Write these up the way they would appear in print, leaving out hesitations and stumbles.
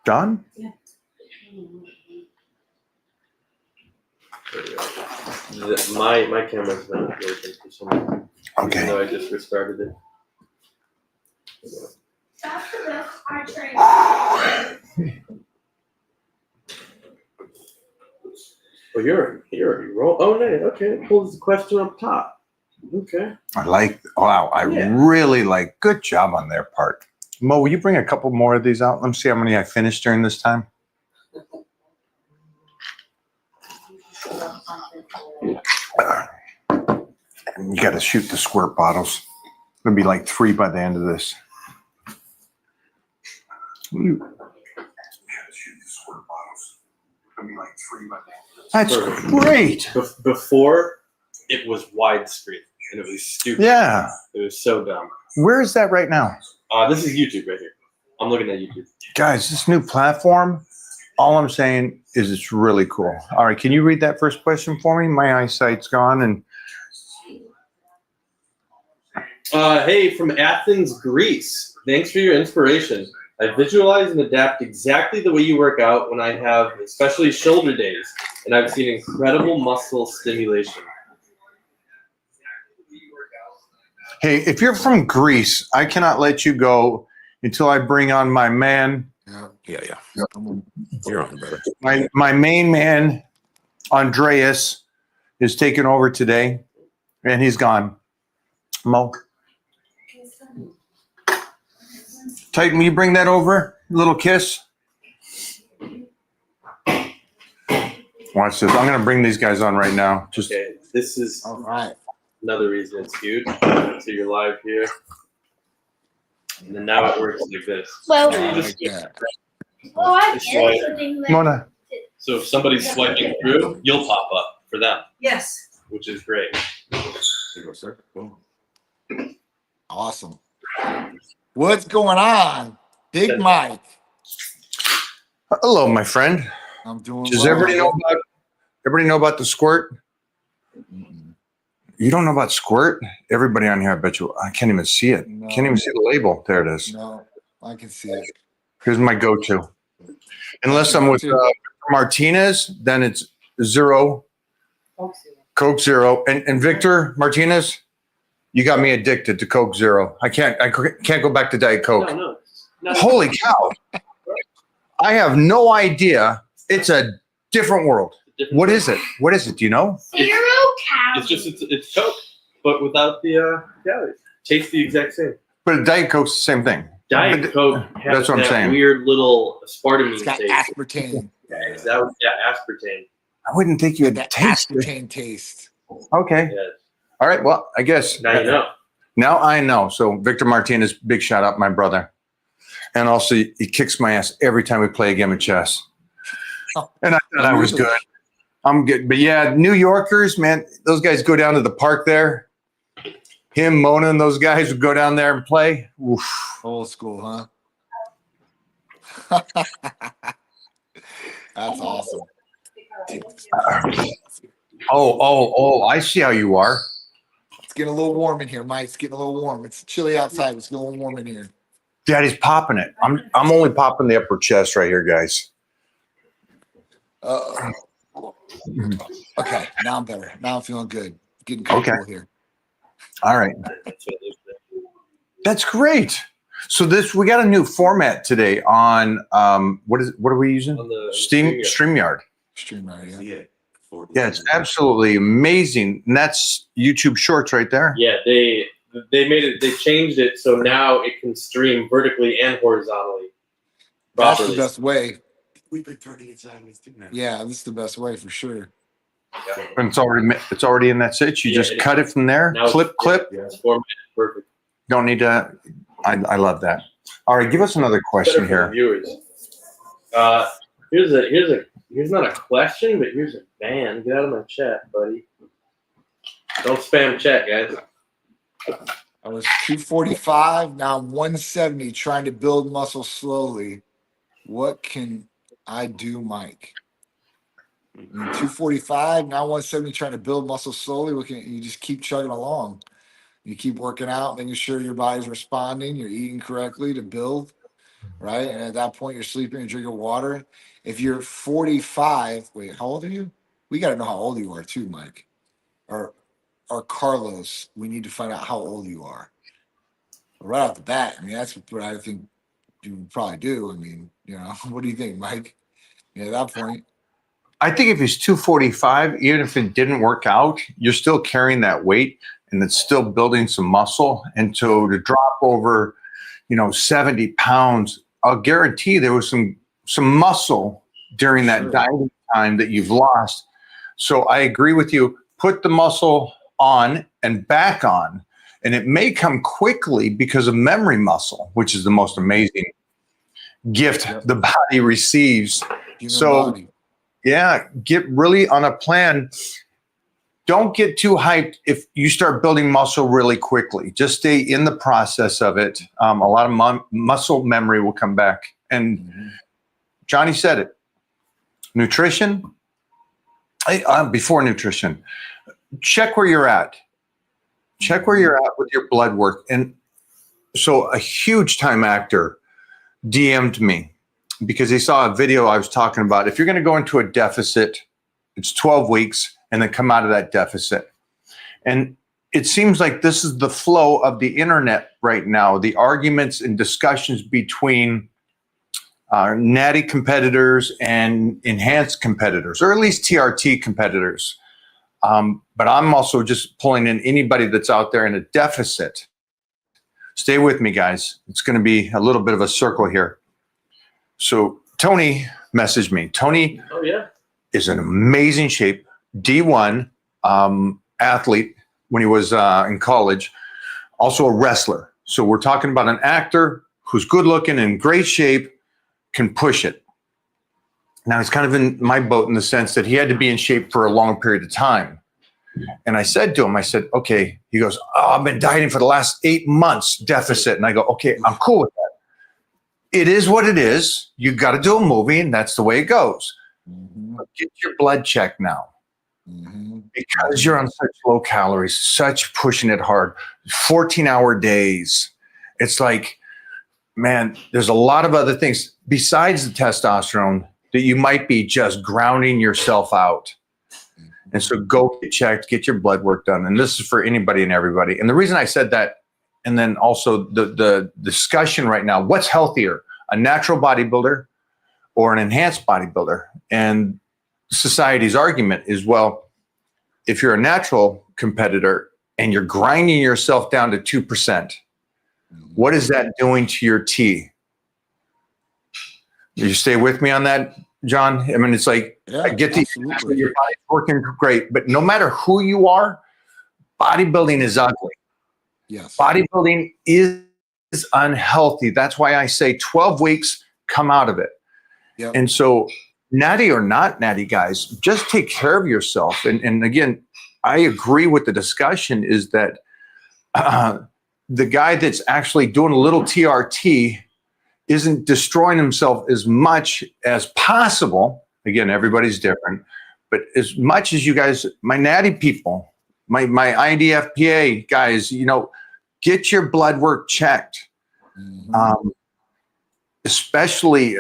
Done? My camera's not working for some reason. Okay. Even though I just restarted it. Oh, you're already roll. Oh, no. Okay. Pulls the question up top. Okay. I really like, good job on their part. Mo, will you bring a couple more of these out? Let me see how many I finished during this time. You got to shoot the squirt bottles. It's going to be like 3 by the end of this. That's great. Before, it was widescreen, and it was stupid. Yeah. It was so dumb. Where is that right now? This is YouTube right here. I'm looking at YouTube. Guys, this new platform, all I'm saying is it's really cool. All right, can you read that first question for me? My eyesight's gone. And hey, from Athens, Greece. Thanks for your inspiration. I visualize and adapt exactly the way you work out when I have especially shoulder days, and I've seen incredible muscle stimulation. hey, if you're from Greece, I cannot let you go until I bring on my man. Yeah. You're on, brother. My main man, Andreas, is taking over today, and he's gone. Mo. Titan, will you bring that over? A little kiss. Watch this. I'm going to bring these guys on right now. Just Okay, this is All right. another reason it's huge. So you're live here. And then now it works like this. Well, So you just I swipe. get something like Mona. So if somebody's swiping through, you'll pop up for them, Yes. which is great. There you go, sir. Boom. Awesome. What's going on? Big Mike. Hello, my friend. I'm doing Does well. everybody know about the squirt? Mm-mm. You don't know about squirt? Everybody on here, I bet you. I can't even see it. No. Can't even see the label. There it is. No, I can see it. Here's my go-to. Unless I'm with Martinez, then it's zero, Coke Zero. And Victor Martinez, you got me addicted to Coke Zero. I can't go back to Diet Coke. No. Holy cow. I have no idea. It's a different world. What is it? What is it? Do you know? 0 It's calories. just it's Coke, but without the calories. Tastes the exact same. But Diet Coke's the same thing. Diet Coke has That's what I'm that saying. weird little aspartame It's got taste. aspartame. Aspartame. I wouldn't think you would That taste it. aspartame taste. Okay. Yes. All right. Well, I guess. Now you know. Now I know. So Victor Martinez, big shout out, my brother. And also he kicks my ass every time we play a game of chess. And I thought I was good. I'm good. But yeah, New Yorkers, man, those guys go down to the park there. Him, Mona, and those guys would go down there and play. Oof. Old school, huh? That's awesome. Oh, I see how you are. It's getting a little warm in here, Mike. It's getting a little warm. It's chilly outside. It's getting a little warm in here. Daddy's popping it. I'm only popping the upper chest right here, guys. Okay, now I'm better. Now I'm feeling good. Getting comfortable here. All right. That's what it is. That's great. So we got a new format today on what are we using? On the StreamYard. StreamYard, yeah. Yeah, it's absolutely amazing. And that's YouTube Shorts right there. Yeah, they made it. They changed it so now it can stream vertically and horizontally. That's Properly. the best way. We've been turning it sideways too now. Yeah, this is the best way for sure. And it's already in that stitch. You Yeah, just cut it from there. Now Clip. It's formatted perfect. Don't need to. I love that. All right, give us another question Better for the here. viewers. Here's not a question, but here's a ban. Get out of my chat, buddy. Don't spam chat, guys. I was 245, now I'm 170, trying to build muscle slowly. What can I do, Mike? 245, now 170, trying to build muscle slowly. You just keep chugging along. You keep working out, making sure your body's responding, you're eating correctly to build. right? And at that point, you're sleeping and drinking water. If you're 45, wait, how old are you? We got to know how old you are too, Mike. Or Carlos, we need to find out how old you are. Right off the bat, I mean, that's what I think you would probably do. I mean, what do you think, Mike? Yeah, at that point. I think if he's 245, even if it didn't work out, you're still carrying that weight and it's still building some muscle. And so to drop over, 70 pounds, I'll guarantee there was some muscle during that Sure. dieting time that you've lost. So I agree with you. Put the muscle on and back on. And it may come quickly because of memory muscle, which is the most amazing gift Yep. the body receives. Human So body. yeah, get really on a plan. Don't get too hyped if you start building muscle really quickly. Just stay in the process of it. A lot of muscle memory will come back. And Mhm. Johnny said it. Nutrition, before nutrition, check where you're at. Check where you're at with your blood work. And so a huge time actor DM'd me because he saw a video I was talking about. If you're going to go into a deficit, it's 12 weeks and then come out of that deficit. And it seems like this is the flow of the internet right now, the arguments and discussions between natty competitors and enhanced competitors, or at least TRT competitors. But I'm also just pulling in anybody that's out there in a deficit. Stay with me, guys. It's going to be a little bit of a circle here. So Tony messaged me. Tony Oh yeah. is in amazing shape, D1 athlete when he was in college, also a wrestler. So we're talking about an actor who's good looking, in great shape, can push it. Now he's kind of in my boat in the sense that he had to be in shape for a long period of time. And I said to him, okay. He goes, I've been dieting for the last 8 months deficit. And I go, okay, I'm cool with that. It is what it is. You got to do a movie, and that's the way it goes. Mhm. But get your blood checked now. Mhm. Because you're on such low calories, such pushing it hard, 14-hour days. It's like, man, there's a lot of other things besides the testosterone that you might be just grounding yourself out. And so go get checked, get your blood work done. And this is for anybody and everybody. And the reason I said that, and then also the discussion right now, what's healthier, a natural bodybuilder or an enhanced bodybuilder? And society's argument is, well, if you're a natural competitor and you're grinding yourself down to 2%, what is that doing to your T? You stay with me on that, John? I mean, it's like, Yeah, I get the absolutely. your body's working great, but no matter who you are, bodybuilding is ugly. Yes. Bodybuilding is unhealthy. That's why I say 12 weeks, come out of it. Yep. And so, natty or not natty, guys, just take care of yourself. And again, I agree with the discussion is that the guy that's actually doing a little TRT isn't destroying himself as much as possible. Again, everybody's different, but as much as you guys, my natty people, my IDFPA guys, get your blood work checked. Mhm. Especially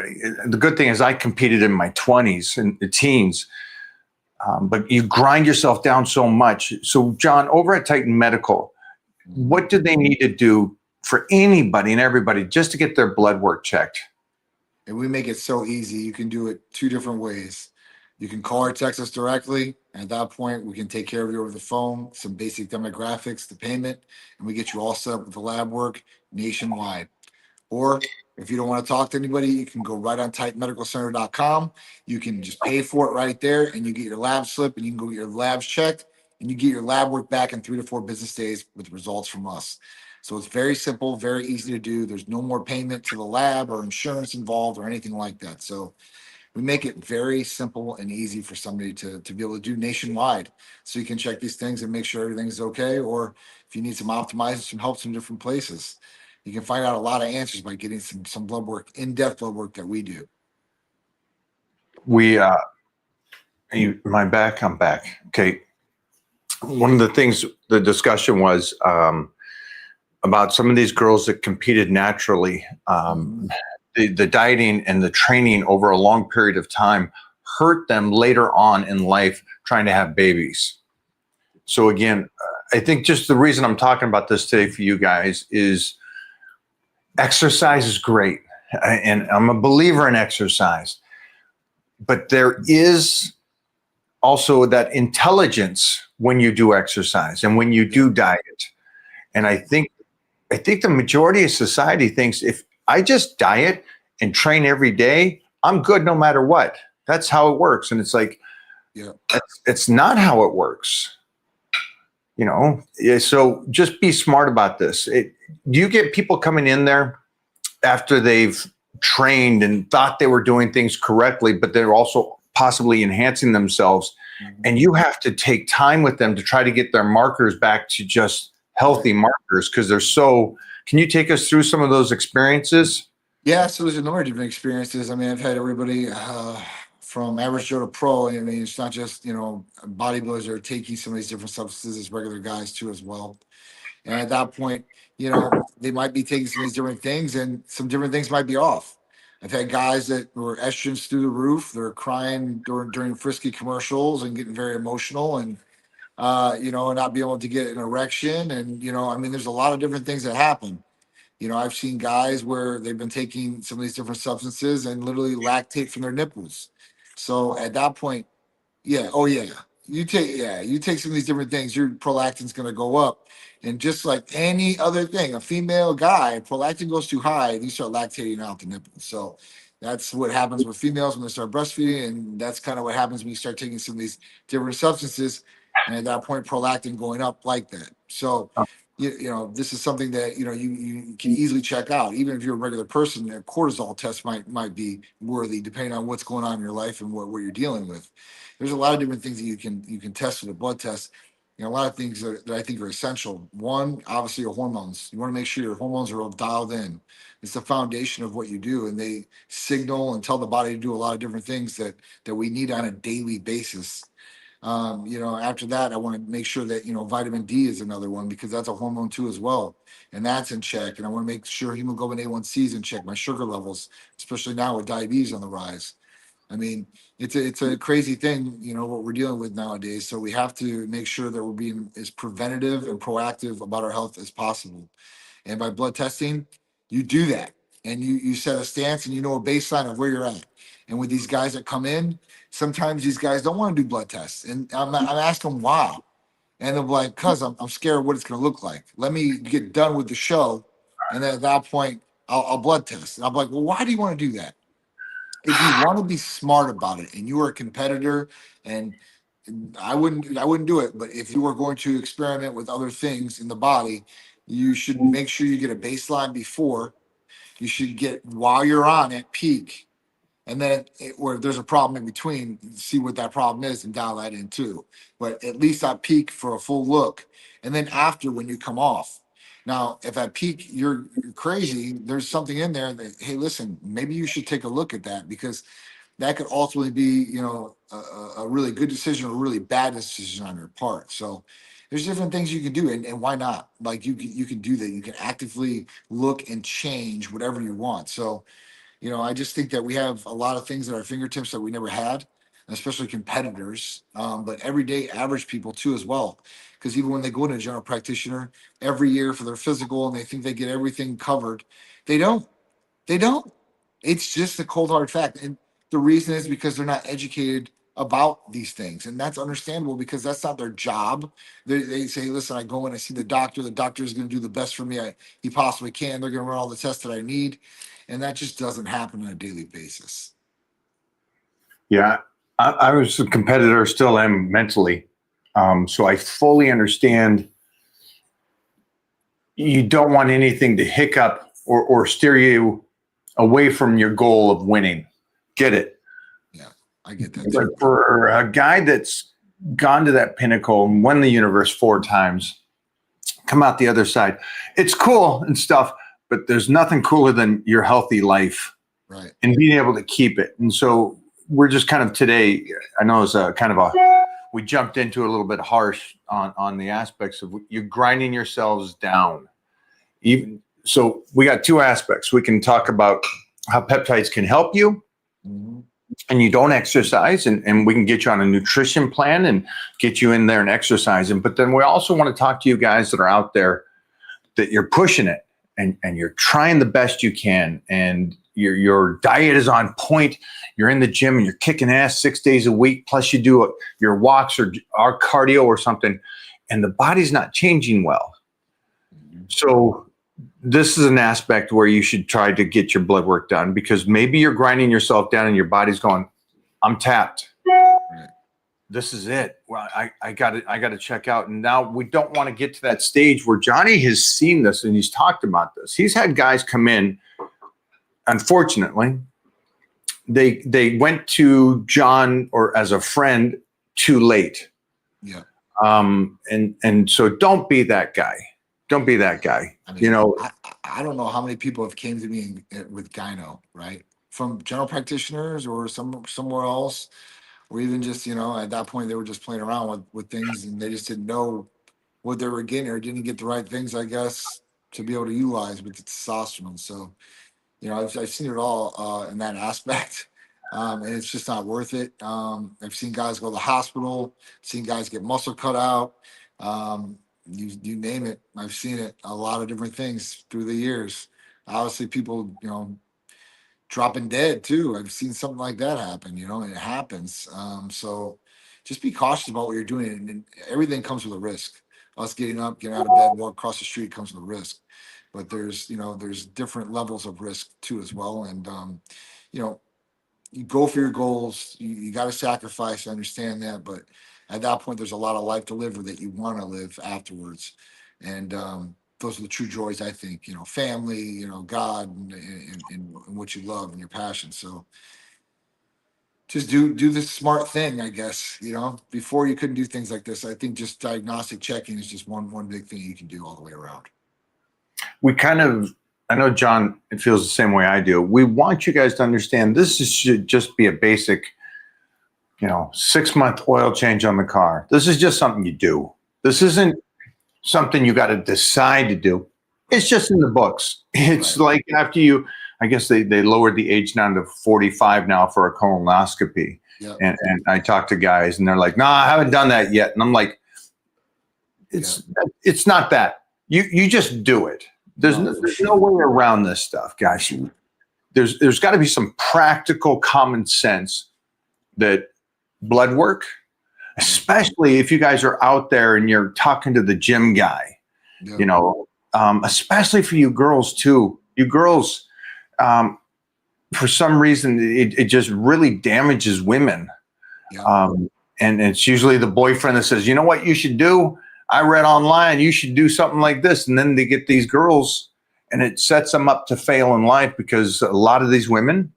the good thing is I competed in my 20s and the teens, but you grind yourself down so much. So John, over at Titan Medical, what do they need to do for anybody and everybody just to get their blood work checked? And we make it so easy. You can do it 2 different ways. You can call or text us directly. At that point, we can take care of you over the phone, some basic demographics, the payment, and we get you all set up with the lab work nationwide. Or if you don't want to talk to anybody, you can go right on titanmedicalcenter.com. You can just pay for it right there, and you get your lab slip, and you can go get your labs checked, and you get your lab work back in 3 to 4 business days with results from us. So it's very simple, very easy to do. There's no more payment to the lab or insurance involved or anything like that. So we make it very simple and easy for somebody to be able to do nationwide. So you can check these things and make sure everything's okay. Or if you need some optimizing, some help from different places, you can find out a lot of answers by getting some blood work, in-depth blood work that we do. My back, I'm back. Okay. One of the things the discussion was about some of these girls that competed naturally. the dieting and the training over a long period of time hurt them later on in life trying to have babies. So again, I think just the reason I'm talking about this today for you guys is exercise is great. And I'm a believer in exercise, but there is also that intelligence when you do exercise and when you do diet. And I think the majority of society thinks if I just diet and train every day, I'm good no matter what. That's how it works. And it's like, it's not how it works. You know, so just be smart about this. You get people coming in there after they've trained and thought they were doing things correctly, but they're also possibly enhancing themselves. And you have to take time with them to try to get their markers back to just healthy markers because they're so. Can you take us through some of those experiences? Yeah, so there's a number of different experiences. I mean, I've had everybody from average Joe to pro. I mean, it's not just, bodybuilders are taking some of these different substances as regular guys too as well. And at that point, they might be taking some of these different things and some different things might be off. I've had guys that were estrogens through the roof. They're crying during frisky commercials and getting very emotional and, not being able to get an erection. And, I mean, there's a lot of different things that happen. I've seen guys where they've been taking some of these different substances and literally lactate from their nipples. So at that point, you take some of these different things, your prolactin's going to go up. And just like any other thing, a female guy, prolactin goes too high, and you start lactating out the nipples. So that's what happens with females when they start breastfeeding, and that's kind of what happens when you start taking some of these different substances. And at that point, prolactin going up like that. So this is something that you can easily check out. Even if you're a regular person, a cortisol test might be worthy, depending on what's going on in your life and what you're dealing with. There's a lot of different things that you can test with a blood test. A lot of things that I think are essential. One, obviously, your hormones. You want to make sure your hormones are all dialed in. It's the foundation of what you do, and they signal and tell the body to do a lot of different things that we need on a daily basis. After that, I want to make sure that, vitamin D is another one because that's a hormone too as well. And that's in check. And I want to make sure hemoglobin A1C is in check, my sugar levels, especially now with diabetes on the rise. I mean, it's a crazy thing, what we're dealing with nowadays. So we have to make sure that we're being as preventative and proactive about our health as possible. And by blood testing, you do that. And you set a stance and a baseline of where you're at. And with these guys that come in, sometimes these guys don't want to do blood tests. And I'm asking why. And they're like, cause I'm scared of what it's going to look like. Let me get done with the show. And then at that point, I'll blood test. And I'm like, well, why do you want to do that? If you want to be smart about it and you are a competitor, and I wouldn't do it. But if you are going to experiment with other things in the body, you should make sure you get a baseline before. You should get while you're on at peak. And then or if there's a problem in between, see what that problem is and dial that in too. But at least at peak for a full look. And then after when you come off. Now, if at peak you're crazy, there's something in there that, hey, listen, maybe you should take a look at that because that could ultimately be, a really good decision or a really bad decision on your part. So there's different things you can do, and why not? Like you can do that. You can actively look and change whatever you want. So, I just think that we have a lot of things at our fingertips that we never had, especially competitors, but everyday average people too as well. Because even when they go to a general practitioner every year for their physical and they think they get everything covered, they don't. They don't. It's just a cold hard fact. And the reason is because they're not educated about these things. And that's understandable because that's not their job. They say, listen, I go in, I see the doctor is going to do the best for me he possibly can. They're going to run all the tests that I need. And that just doesn't happen on a daily basis. Yeah, I was a competitor, still am mentally. So I fully understand you don't want anything to hiccup or steer you away from your goal of winning. Get it? Yeah, I get that. But for a guy that's gone to that pinnacle and won the universe 4 times, come out the other side, it's cool and stuff, but there's nothing cooler than your healthy life, right? And being able to keep it. And so we're just kind of today, I know it's we jumped into a little bit harsh on the aspects of you're grinding yourselves down. So we got 2 aspects. We can talk about how peptides can help you, Mhm. and you don't exercise, and we can get you on a nutrition plan and get you in there and exercising. But then we also want to talk to you guys that are out there that you're pushing it and you're trying the best you can, and your diet is on point. You're in the gym and you're kicking ass 6 days a week, plus you do your walks or our cardio or something, and the body's not changing well. So this is an aspect where you should try to get your blood work done, because maybe you're grinding yourself down and your body's going, I'm tapped. Right. This is it. Well, I got to check out. And now we don't want to get to that stage where Johnny has seen this and he's talked about this. He's had guys come in. Unfortunately, they went to John or as a friend too late. Yeah. And so don't be that guy. Don't be that guy. I mean, I don't know how many people have came to me with gyno, right? From general practitioners or somewhere else, or even just, at that point they were just playing around with things and they just didn't know what they were getting or didn't get the right things, I guess, to be able to utilize with the testosterone. So, I've seen it all in that aspect. And it's just not worth it. I've seen guys go to the hospital, seen guys get muscle cut out. You name it. I've seen it. A lot of different things through the years. Obviously, people, dropping dead too. I've seen something like that happen, and it happens. So just be cautious about what you're doing. And everything comes with a risk. Us getting up, getting out of bed, walk across the street comes with a risk. But there's different levels of risk too as well. And, you go for your goals. You got to sacrifice. I understand that. But at that point, there's a lot of life to live or that you want to live afterwards. And those are the true joys, I think, family, God, and what you love and your passion. So just do the smart thing, I guess, before you couldn't do things like this. I think just diagnostic checking is just one big thing you can do all the way around. I know John feels the same way I do. We want you guys to understand should just be a basic, 6-month oil change on the car. This is just something you do. This isn't something you got to decide to do. It's just in the books. It's Right. like after I guess they lowered the age down to 45 now for a colonoscopy. Yeah. And I talk to guys and they're like, no, I haven't done that yet. And I'm like, it's not that. You just do it. There's no way around this stuff, guys. There's got to be some practical common sense that blood work, especially if you guys are out there and you're talking to the gym guy, especially for you girls too. You girls, for some reason, it just really damages women. Yeah. And it's usually the boyfriend that says, you know what you should do? I read online, you should do something like this. And then they get these girls and it sets them up to fail in life because a lot of these women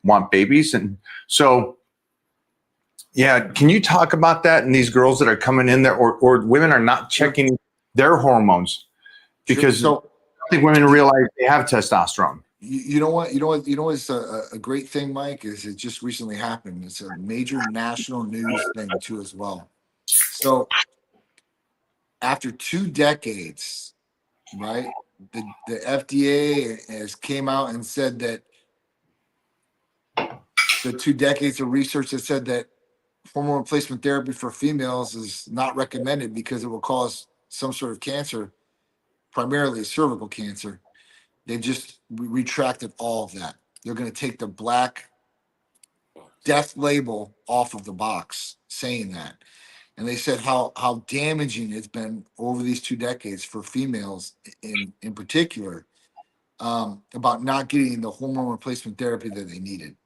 want babies. And so, can you talk about that and these girls that are coming in there or women are not checking their hormones because I think women realize they have testosterone. You know what? It's a great thing, Mike, is it just recently happened. It's a major national news thing too as well. So after 2 decades, right, the FDA has came out and said that the 2 decades of research that said that hormone replacement therapy for females is not recommended because it will cause some sort of cancer, primarily cervical cancer. They've just retracted all of that. They're going to take the black death label off of the box saying that. And they said how damaging it's been over these 2 decades for females in particular, about not getting the hormone replacement therapy that they needed.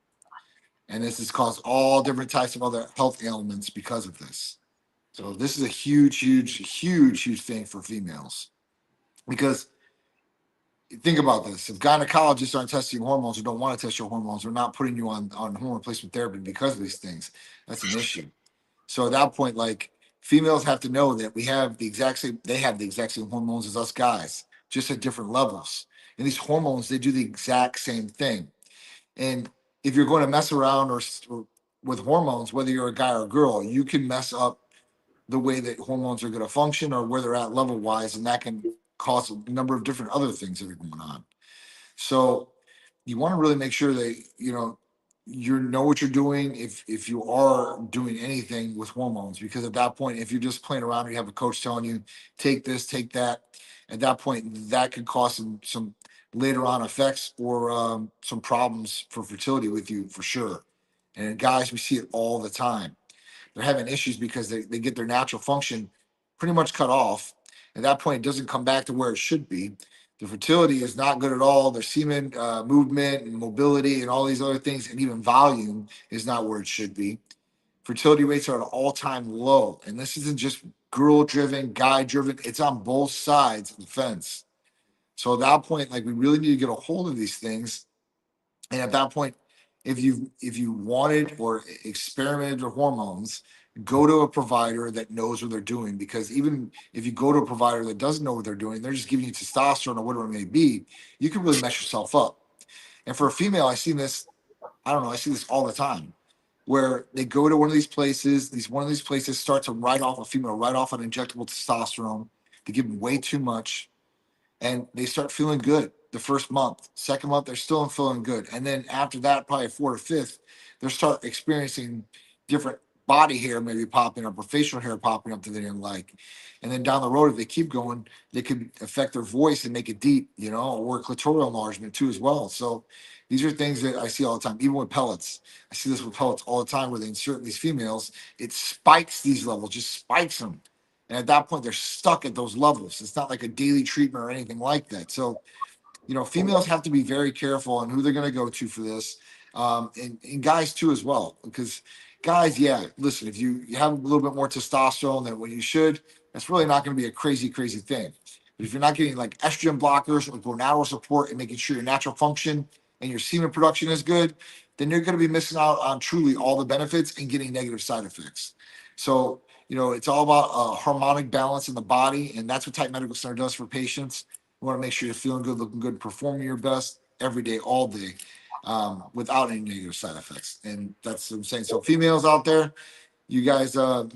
And this has caused all different types of other health ailments because of this. So this is a huge thing for females. Because think about this. If gynecologists aren't testing your hormones or don't want to test your hormones, they're not putting you on hormone replacement therapy because of these things. That's an issue. So at that point, like, females have to know that they have the exact same hormones as us guys, just at different levels. And these hormones, they do the exact same thing. And if you're going to mess around or with hormones, whether you're a guy or a girl, you can mess up the way that hormones are going to function or where they're at level wise, and that can cause a number of different other things that are going on. So you want to really make sure that you know what you're doing if you are doing anything with hormones, because at that point, if you're just playing around and you have a coach telling you take this, take that, at that point that could cause some later on effects or some problems for fertility with you for sure. And guys, we see it all the time. They're having issues because they get their natural function pretty much cut off. At that point, it doesn't come back to where it should be. The fertility is not good at all. Their semen movement and mobility and all these other things, and even volume is not where it should be. Fertility rates are at an all-time low. And this isn't just girl-driven, guy-driven. It's on both sides of the fence. So at that point, like, we really need to get a hold of these things. And at that point, if you wanted or experimented with hormones, go to a provider that knows what they're doing. Because even if you go to a provider that doesn't know what they're doing, they're just giving you testosterone or whatever it may be, you can really mess yourself up. And for a female, I see this, I don't know, I see this all the time, where they go to one of these places, one of these places start to write off a female, write off an injectable testosterone. They give them way too much, and they start feeling good the first month. Second month, they're still feeling good. And then after that, probably fourth or fifth, they'll start experiencing different body hair maybe popping up or facial hair popping up that they didn't like. And then down the road, if they keep going, they could affect their voice and make it deep, or clitoral enlargement too as well. So these are things that I see all the time, even with pellets. I see this with pellets all the time where they insert these females, it spikes these levels, just spikes them. And at that point, they're stuck at those levels. It's not like a daily treatment or anything like that. So, females have to be very careful on who they're going to go to for this. And guys too, as well, because guys, yeah, listen, if you have a little bit more testosterone than what you should, that's really not going to be a crazy, crazy thing. But if you're not getting like estrogen blockers or gonadal support and making sure your natural function and your semen production is good, then you're going to be missing out on truly all the benefits and getting negative side effects. So, it's all about harmonic balance in the body, and that's what Type Medical Center does for patients. We want to make sure you're feeling good, looking good, performing your best every day, all day, without any negative side effects. And that's what I'm saying. So, females out there, you guys have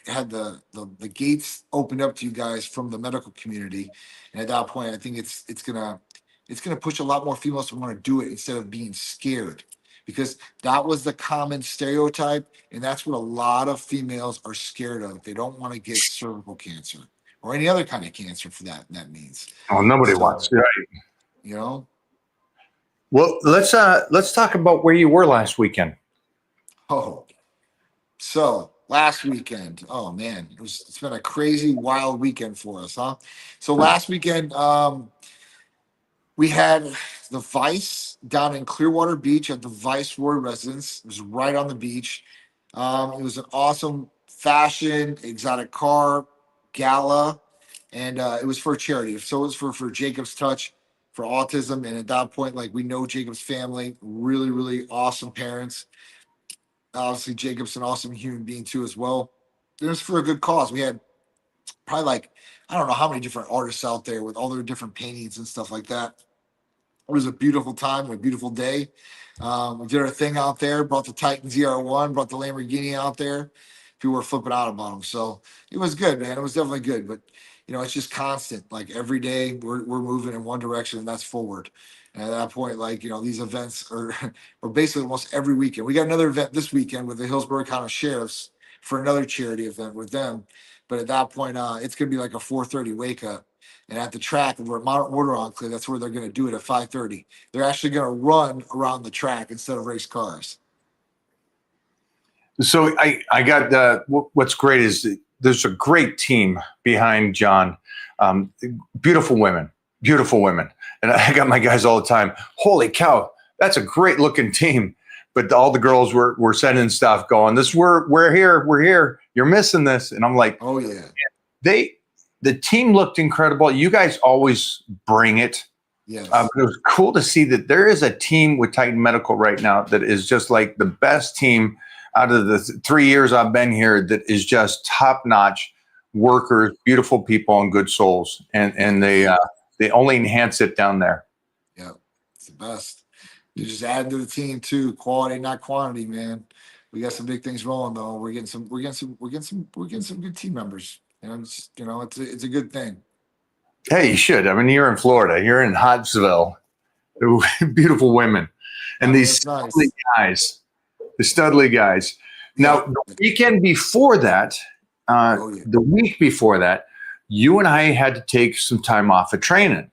had the gates opened up to you guys from the medical community, and at that point, I think it's gonna push a lot more females to want to do it instead of being scared, because that was the common stereotype, and that's what a lot of females are scared of. They don't want to get cervical cancer or any other kind of cancer for that means. Oh, nobody So, wants. Right. Well, let's talk about where you were last weekend. Oh, so last weekend, oh man, it's been a crazy, wild weekend for us, huh? So last weekend, we had the Vice down in Clearwater Beach at the Viceroy residence. It was right on the beach. It was an awesome fashion exotic car gala, and it was for charity. So it was for Jacob's Touch for autism. And at that point, like, we know Jacob's family, really, really awesome parents. Obviously, Jacob's an awesome human being too as well. It was for a good cause. We had probably, like, I don't know how many different artists out there with all their different paintings and stuff like that. It was a beautiful time, a beautiful day. We did our thing out there, brought the Titan ZR1, brought the Lamborghini out there. People were flipping out about them. So it was good, man. It was definitely good. But, it's just constant. Like, every day we're moving in one direction, and that's forward. And at that point, like, these events are basically almost every weekend. We got another event this weekend with the Hillsborough County Sheriffs for another charity event with them. But at that point, it's going to be like a 4:30 wake up. And at the track, we're at Mount Order Enclave. That's where they're going to do it at 5:30. They're actually going to run around the track instead of race cars. So I got what's great is that there's a great team behind John. Beautiful women, and I got my guys all the time. Holy cow, that's a great looking team. But all the girls were sending stuff, going, we're here. You're missing this, and I'm like, oh yeah. The team looked incredible. You guys always bring it. Yes. It was cool to see that there is a team with Titan Medical right now that is just like the best team out of the 3 years I've been here, that is just top-notch workers, beautiful people, and good souls. And they only enhance it down there. Yeah, it's the best. You just add to the team too, quality, not quantity, man. We got some big things rolling though. We're getting some good team members. It's a good thing. Hey, you should. I mean, you're in Florida. You're in Hodgesville. beautiful women, and these That's nice. Studley guys, the Studley guys. Now, the weekend before that, the week before that, you and I had to take some time off of training.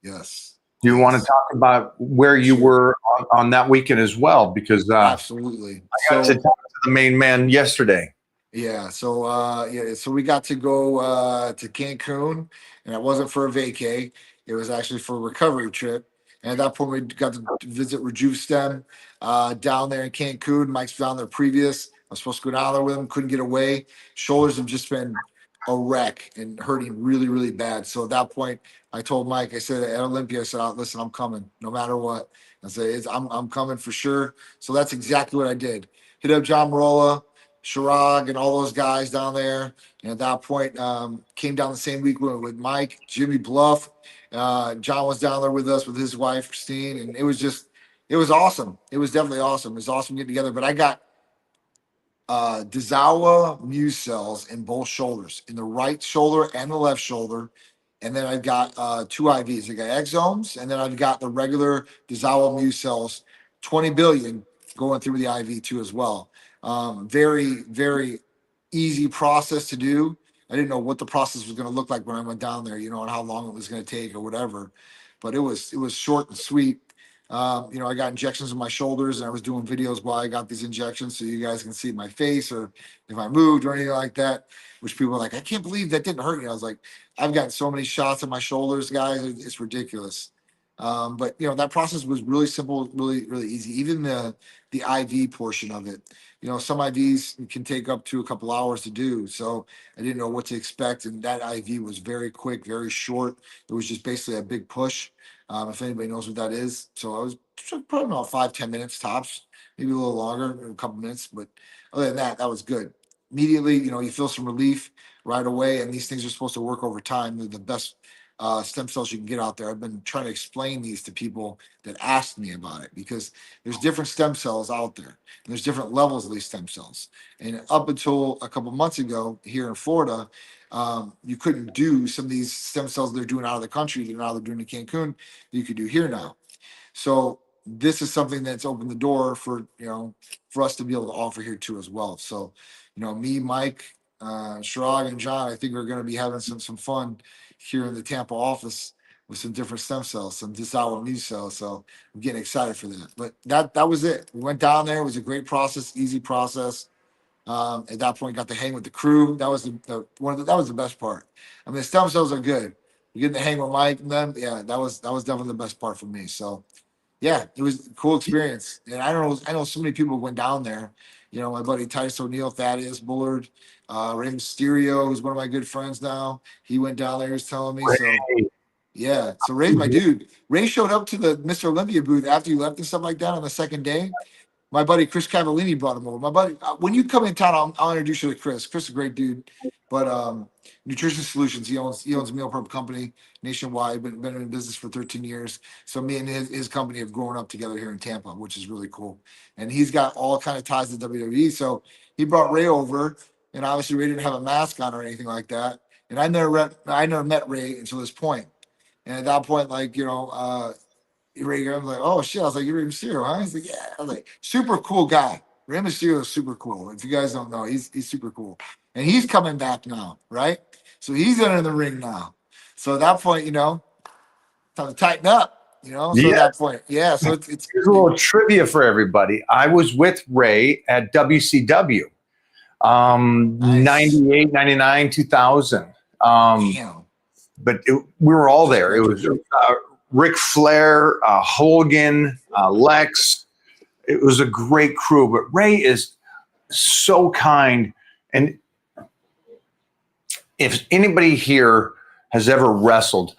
Yes. Do you want to talk about where you were on that weekend as well? Because Absolutely. I got to talk to the main man yesterday. Yeah. So we got to go to Cancun, and it wasn't for a vacay. It was actually for a recovery trip. And at that point, we got to visit RejuveStem down there in Cancun. Mike's down there previous. I was supposed to go down there with him, couldn't get away. Shoulders have just been a wreck and hurting really, really bad. So at that point, I told Mike, I said at Olympia, I said, listen, I'm coming no matter what. I said, I'm coming for sure. So that's exactly what I did. Hit up John Marola, Shirag, and all those guys down there. And at that point, came down the same week with Mike, Jimmy Bluff. John was down there with us with his wife, Christine. And it was awesome. It was definitely awesome. It was awesome getting together. But I got Dezawa Muse cells in both shoulders, in the right shoulder and the left shoulder. And then I've got 2 IVs. I got exomes, and then I've got the regular Dezawa Muse cells, 20 billion going through the IV too as well. Very, very easy process to do. I didn't know what the process was going to look like when I went down there, and how long it was going to take or whatever. But it was short and sweet. I got injections in my shoulders, and I was doing videos while I got these injections, so you guys can see my face or if I moved or anything like that. Which people are like, I can't believe that didn't hurt you. I was like, I've gotten so many shots in my shoulders, guys. It's ridiculous. But that process was really simple, really, really easy. Even the IV portion of it. Some IVs can take up to a couple hours to do. So I didn't know what to expect, and that IV was very quick, very short. It was just basically a big push. If anybody knows what that is. So I was probably about 5-10 minutes tops, maybe a little longer, a couple minutes. But other than that, that was good. Immediately, you feel some relief right away, and these things are supposed to work over time. They're the best stem cells you can get out there. I've been trying to explain these to people that ask me about it, because there's different stem cells out there, and there's different levels of these stem cells. And up until a couple months ago here in Florida, you couldn't do some of these stem cells they're doing out of the country. Now they're doing in Cancun. You could do here now. So this is something that's opened the door for us to be able to offer here too as well. So me, Mike, Shirag, and John, I think we're going to be having some fun here in the Tampa office with some different stem cells, some Dezawa Muse cells. So I'm getting excited for that. But that was it. We went down there. It was a great process, easy process. At that point, got to hang with the crew. That was that was the best part. I mean, the stem cells are good. You getting to hang with Mike and them. Yeah, that was definitely the best part for me. So yeah, it was a cool experience. And I know so many people went down there. My buddy Titus O'Neil, Thaddeus Bullard, Rey Mysterio, who's one of my good friends now. He went down there. He was telling me. So yeah, so Ray's my dude. Ray showed up to the Mr. Olympia booth after you left and stuff like that on the second day. My buddy Chris Cavallini brought him over. My buddy, when you come in town, I'll introduce you to Chris. Chris is a great dude. But Nutrition Solutions, he owns a meal prep company nationwide. Been in business for 13 years. So me and his company have grown up together here in Tampa, which is really cool. And he's got all kind of ties to WWE. So he brought Ray over, and obviously Ray didn't have a mask on or anything like that. And I never met Ray until this point. And at that point, Ray, I'm like, oh shit. I was like, you're Rey Mysterio, huh? He's like, yeah. I was like, super cool guy. Rey Mysterio is super cool. If you guys don't know, he's super cool. And he's coming back now, right? So he's under the ring now. So at that point, time to tighten up, So at that point, yeah. So it's Here's a little trivia for everybody. I was with Ray at WCW, 98, 99, 2000. damn. But we were all there. It was Ric Flair, Hogan, Lex. It was a great crew. But Ray is so kind. And if anybody here has ever wrestled,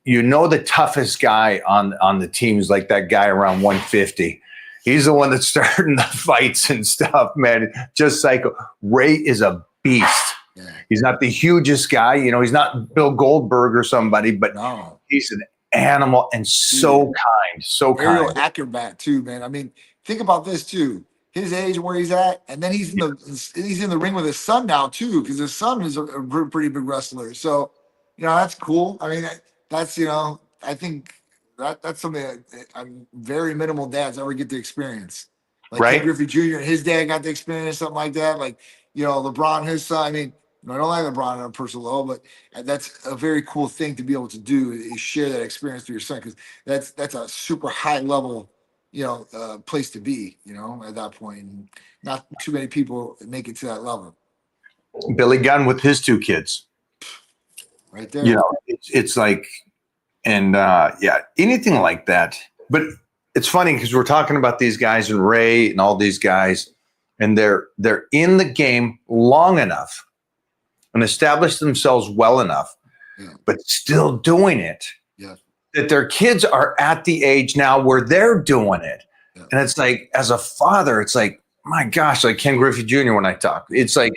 the toughest guy on the team is like that guy around 150. He's the one that's starting the fights and stuff, man. Just psycho. Ray is a beast. Yeah. He's not the hugest guy. He's not Bill Goldberg or somebody, but no, he's an animal and so kind, so Aerial kind. acrobat too, man. I mean, think about this too. His age and where he's at, and then he's in the ring with his son now too, because his son is a pretty big wrestler. So, that's cool. I mean, that's I think that's something that I'm very minimal dads ever get to experience. Like Right. Ken Griffey Jr. and his dad got to experience something like that. Like, LeBron, his son. I mean, I don't like LeBron on a personal level, but that's a very cool thing to be able to do is share that experience with your son because that's a super high level, place to be. At that point, and not too many people make it to that level. Billy Gunn with his 2 kids. Right there. It's like, and anything like that. But it's funny because we're talking about these guys and Ray and all these guys, and they're in the game long enough and established themselves well enough, but still doing it. Yeah. That their kids are at the age now where they're doing it. Yeah. And it's like, as a father, it's like, my gosh, like Ken Griffey Jr. when I talk, it's like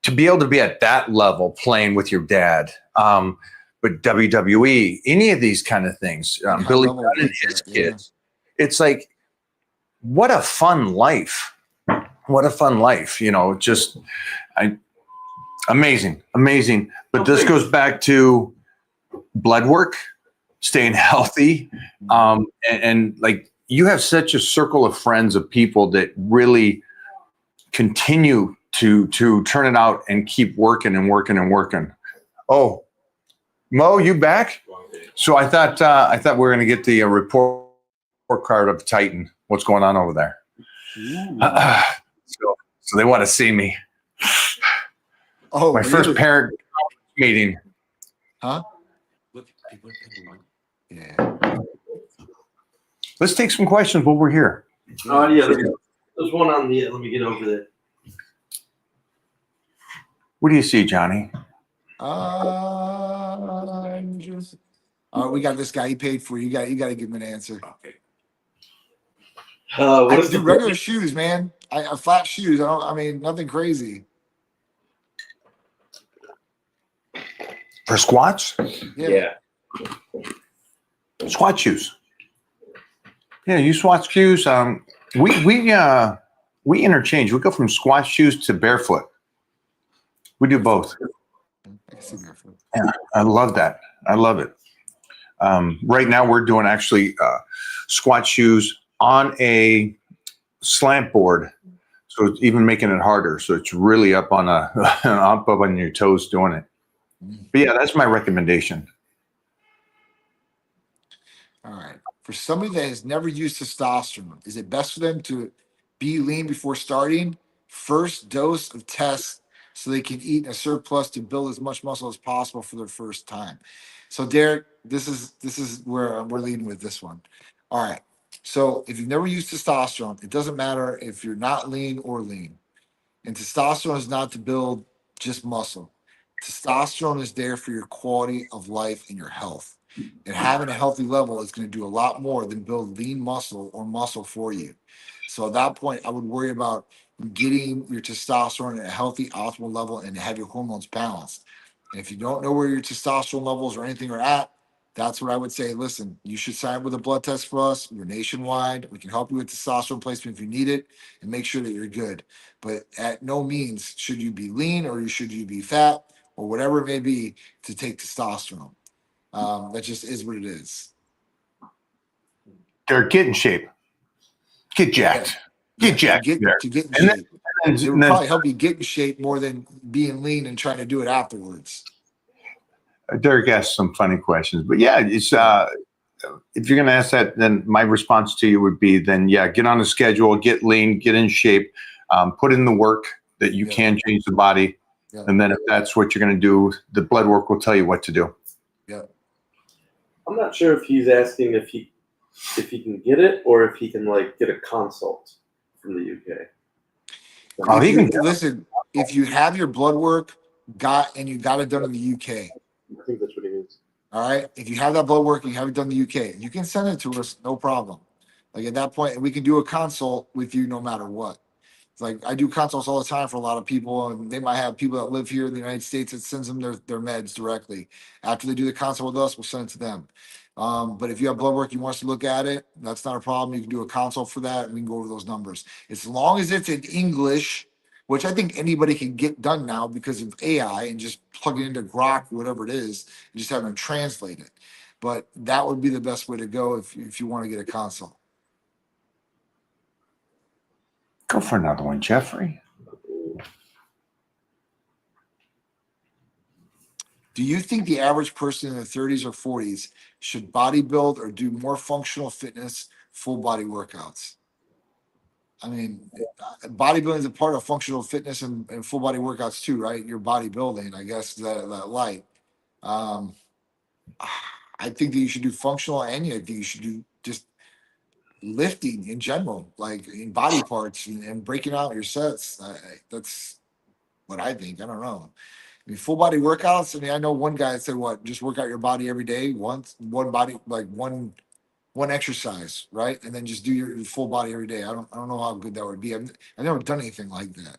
to be able to be at that level playing with your dad. But WWE, any of these kind of things, Billy Gunn and his kids, it's like, what a fun life. What a fun life, amazing. But this goes back to blood work, staying healthy. And like, you have such a circle of friends, of people that really continue to turn it out and keep working and working and working. Oh, Mo, you back? So I thought we were going to get the report card of Titan. What's going on over there? So they want to see me. Oh, My first really? parent meeting. Huh? Yeah. Let's take some questions while we're here. Yeah, there's one on the. Let me get over there. What do you see, Johnny? We got this guy. He paid for you. You got to give him an answer. Okay. What I is just do the regular shoes, man. I flat shoes. Nothing crazy. For squats? Yeah. Squat shoes. Yeah, you squat shoes. We interchange. We go from squat shoes to barefoot. We do both. I can see barefoot. Yeah, I love that. I love it. Right now, we're doing actually squat shoes on a slant board, so it's even making it harder. So it's really up on up on your toes doing it. But yeah, that's my recommendation. All right. For somebody that has never used testosterone, is it best for them to be lean before starting? First dose of tests so they can eat in a surplus to build as much muscle as possible for their first time. So Derek, this is where we're leading with this one. All right. So if you've never used testosterone, it doesn't matter if you're not lean or lean. And testosterone is not to build just muscle. Testosterone is there for your quality of life and your health. And having a healthy level is going to do a lot more than build lean muscle or muscle for you. So at that point, I would worry about getting your testosterone at a healthy, optimal level and have your hormones balanced. And if you don't know where your testosterone levels or anything are at, that's what I would say. Listen, you should sign up with a blood test for us. We're nationwide. We can help you with testosterone placement if you need it and make sure that you're good. But at no means should you be lean or should you be fat or whatever it may be to take testosterone. That just is what it is. Derek, get in shape. Get jacked. Get jacked. To get in And shape. It would probably help you get in shape more than being lean and trying to do it afterwards. Derek asked some funny questions, but yeah, it's if you're going to ask that, then my response to you would be, then yeah, get on a schedule, get lean, get in shape, put in the work that you can change the body, and then if that's what you're going to do, the blood work will tell you what to do. Yeah. I'm not sure if he's asking if he can get it or if he can get a consult from the UK. Oh, he can Listen, if you have your blood work and you got it done in the UK, I think that's what he means. all right. If you have that blood work and you have it done in the UK, you can send it to us, no problem. Like at that point, we can do a consult with you no matter what. It's like I do consults all the time for a lot of people, and they might have people that live here in the United States that sends them their meds directly. After they do the consult with us, we'll send it to them. But if you have blood work, you want us to look at it, that's not a problem. You can do a consult for that, and we can go over those numbers. As long as it's in English, which I think anybody can get done now because of AI and just plug it into Grok or whatever it is, and just have them translate it. but that would be the best way to go if you want to get a consult. Go for another one, Jeffrey. Do you think the average person in their 30s or 40s should bodybuild or do more functional fitness, full body workouts? I mean, bodybuilding is a part of functional fitness and full body workouts too, right? You're bodybuilding, I guess, that light. I think that you should do functional, and I think you should do just lifting in general, like in body parts and breaking out your sets. That's what I think. I don't know. I mean, full body workouts. I mean, I know one guy said, "What? Just work out your body every day, one body, like one exercise, right? And then just do your full body every day." I don't know how good that would be. I've never done anything like that.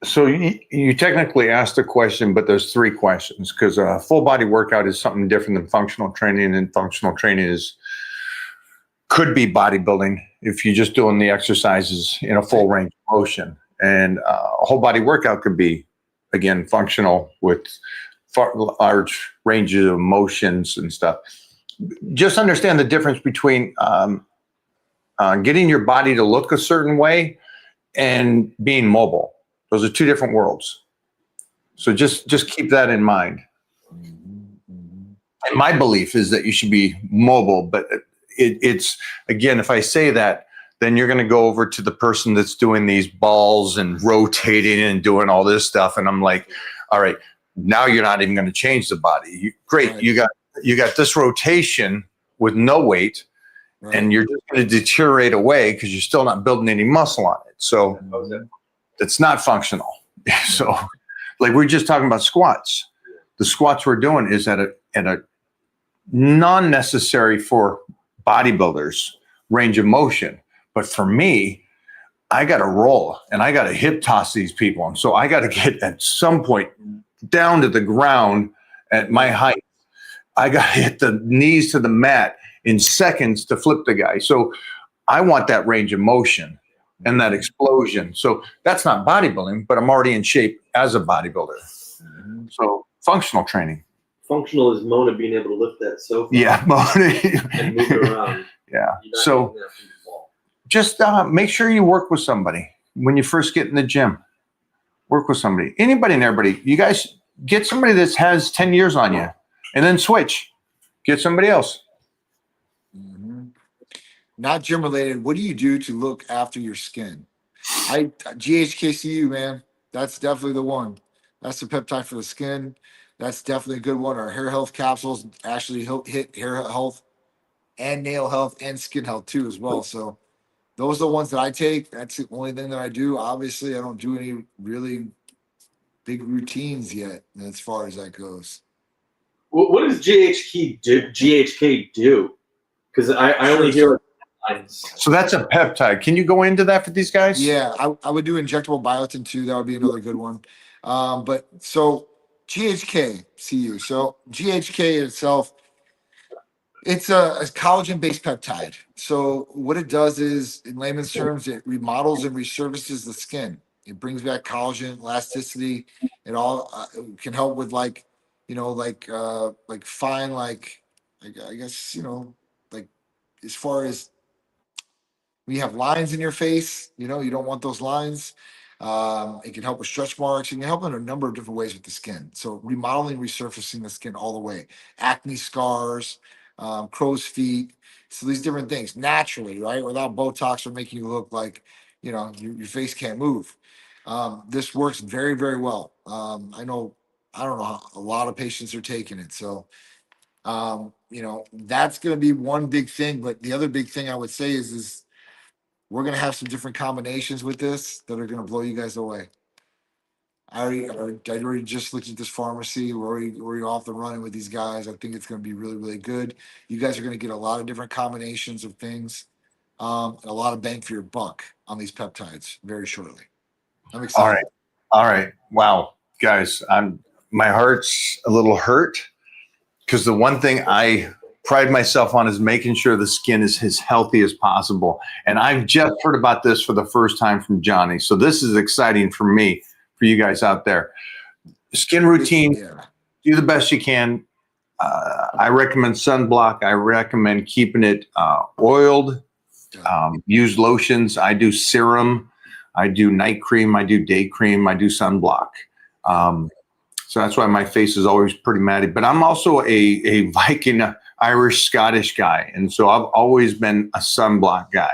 So you technically asked a question, but there's three questions, because a full body workout is something different than functional training, and functional training could be bodybuilding if you're just doing the exercises in a full range of motion. And a whole body workout could be, again, functional with large ranges of motions and stuff. Just understand the difference between getting your body to look a certain way and being mobile. Those are two different worlds. So just keep that in mind. And my belief is that you should be mobile, but it's, again, if I say that, then you're going to go over to the person that's doing these balls and rotating and doing all this stuff. And I'm like, all right, now you're not even going to change the body. Great. Right. You got this rotation with no weight, Right. and you're just going to deteriorate away because you're still not building any muscle on it. So it's not functional. So like we were just talking about squats. The squats we're doing is at a non-necessary for bodybuilders range of motion. But for me, I got to roll and I got to hip toss these people. And so I got to get at some point down to the ground at my height. I got to hit the knees to the mat in seconds to flip the guy. So I want that range of motion and that explosion. So that's not bodybuilding, but I'm already in shape as a bodybuilder. So functional training. Functional is Mona being able to lift that sofa Yeah. and move it around. Yeah. You're not So using that from the wall. just make sure you work with somebody when you first get in the gym. Work with somebody. Anybody and everybody. You guys get somebody that has 10 years on you, and then switch. Get somebody else. Not gym related. What do you do to look after your skin? GHKCU, man. That's definitely the one. That's the peptide for the skin. That's definitely a good one. Our hair health capsules actually hit hair health and nail health and skin health too as well. So those are the ones that I take. That's the only thing that I do. Obviously, I don't do any really big routines yet as far as that goes. What does GHK do? Because I only hear lines. So that's a peptide. Can you go into that for these guys? Yeah, I would do injectable biotin too. That would be another good one. But so GHK-CU. So GHK itself, it's a collagen-based peptide. So what it does is, in layman's terms, it remodels and resurfaces the skin. It brings back collagen, elasticity. It all can help with like fine, I guess, like as far as when you have lines in your face, you don't want those lines. It can help with stretch marks. It can help in a number of different ways with the skin. So remodeling, resurfacing the skin all the way. Acne scars, crow's feet. So these different things naturally, right? Without Botox or making you look like, your face can't move. This works very, very well. I don't know how a lot of patients are taking it. So, that's going to be one big thing. But the other big thing I would say is we're going to have some different combinations with this that are going to blow you guys away. I already just looked at this pharmacy. We're already off the running with these guys. I think it's going to be really, really good. You guys are going to get a lot of different combinations of things, and a lot of bang for your buck on these peptides very shortly. I'm excited. All right. Wow, guys, my heart's a little hurt because the one thing I pride myself on is making sure the skin is as healthy as possible. And I've just heard about this for the first time from Johnny. So this is exciting for me, for you guys out there. Skin routine, Yeah. do the best you can. I recommend sunblock. I recommend keeping it oiled. Use lotions. I do serum. I do night cream. I do day cream. I do sunblock. So that's why my face is always pretty matty. But I'm also a Viking, Irish, Scottish guy. And so I've always been a sunblock guy.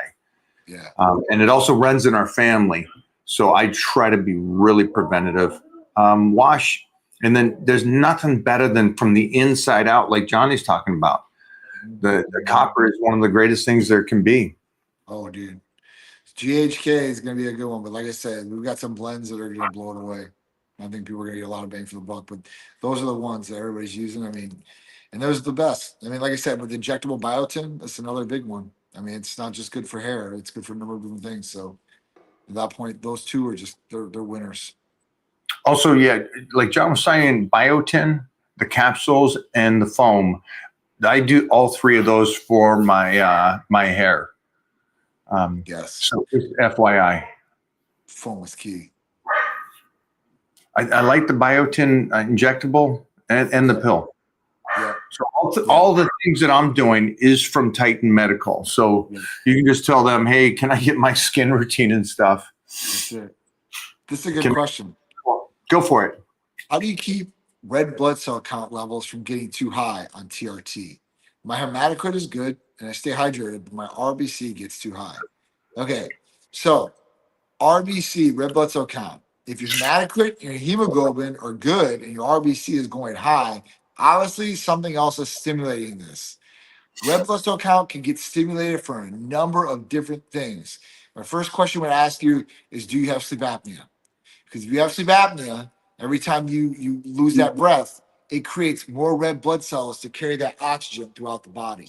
Yeah. And it also runs in our family. So I try to be really preventative. Wash. And then there's nothing better than from the inside out, like Johnny's talking about. The copper is one of the greatest things there can be. Oh, dude. GHK is going to be a good one. But like I said, we've got some blends that are going to blow it away. I think people are going to get a lot of bang for the buck. But those are the ones that everybody's using. I mean, and those are the best. I mean, like I said, with injectable biotin, that's another big one. I mean, it's not just good for hair. It's good for a number of different things. So at that point, those two are just, they're winners. Also, yeah, like John was saying, biotin, the capsules, and the foam. I do all three of those for my my hair. Yes. So just FYI. Foam is key. I like the biotin injectable and the pill. Yeah. So all the things that I'm doing is from Titan Medical. So you can just tell them, hey, can I get my skin routine and stuff? That's it. This is a good question. Go for it. How do you keep red blood cell count levels from getting too high on TRT? My hematocrit is good and I stay hydrated, but my RBC gets too high. Okay, so RBC, red blood cell count. If your hematocrit and your hemoglobin are good and your RBC is going high, obviously something else is stimulating this. Red blood cell count can get stimulated for a number of different things. My first question I would ask you is, do you have sleep apnea? Because if you have sleep apnea, every time you lose that breath, it creates more red blood cells to carry that oxygen throughout the body.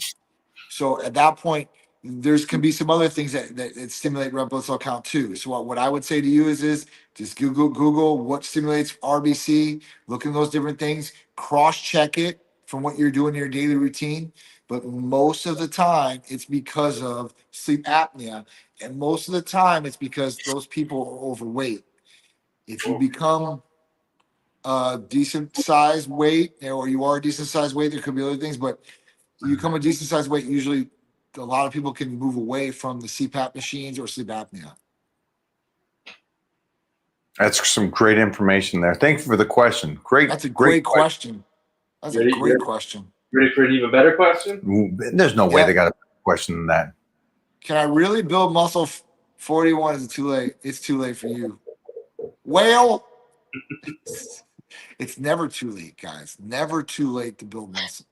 So at that point, there's can be some other things that stimulate red blood cell count too. So what I would say to you is just Google what stimulates RBC, look at those different things, cross-check it from what you're doing in your daily routine. But most of the time, it's because of sleep apnea. And most of the time, it's because those people are overweight. If you become a decent size weight, or you are a decent size weight, there could be other things, but you become a decent size weight, usually a lot of people can move away from the CPAP machines or sleep apnea. That's some great information there. Thank you for the question. That's a great question. That's a great question. Ready for an even better question? There's no way they got a question than that. Can I really build muscle? 41 is it too late? It's too late for you. Well, it's never too late, guys. Never too late to build muscle.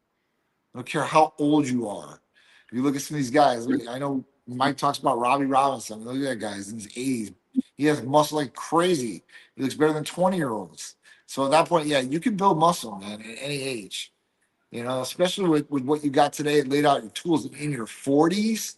I don't care how old you are. If you look at some of these guys, I know Mike talks about Robbie Robinson. Look at that guy. He's in his 80s. He has muscle like crazy. He looks better than 20-year-olds. So at that point, yeah, you can build muscle, man, at any age. You know, especially with what you got today, laid out your tools in your 40s.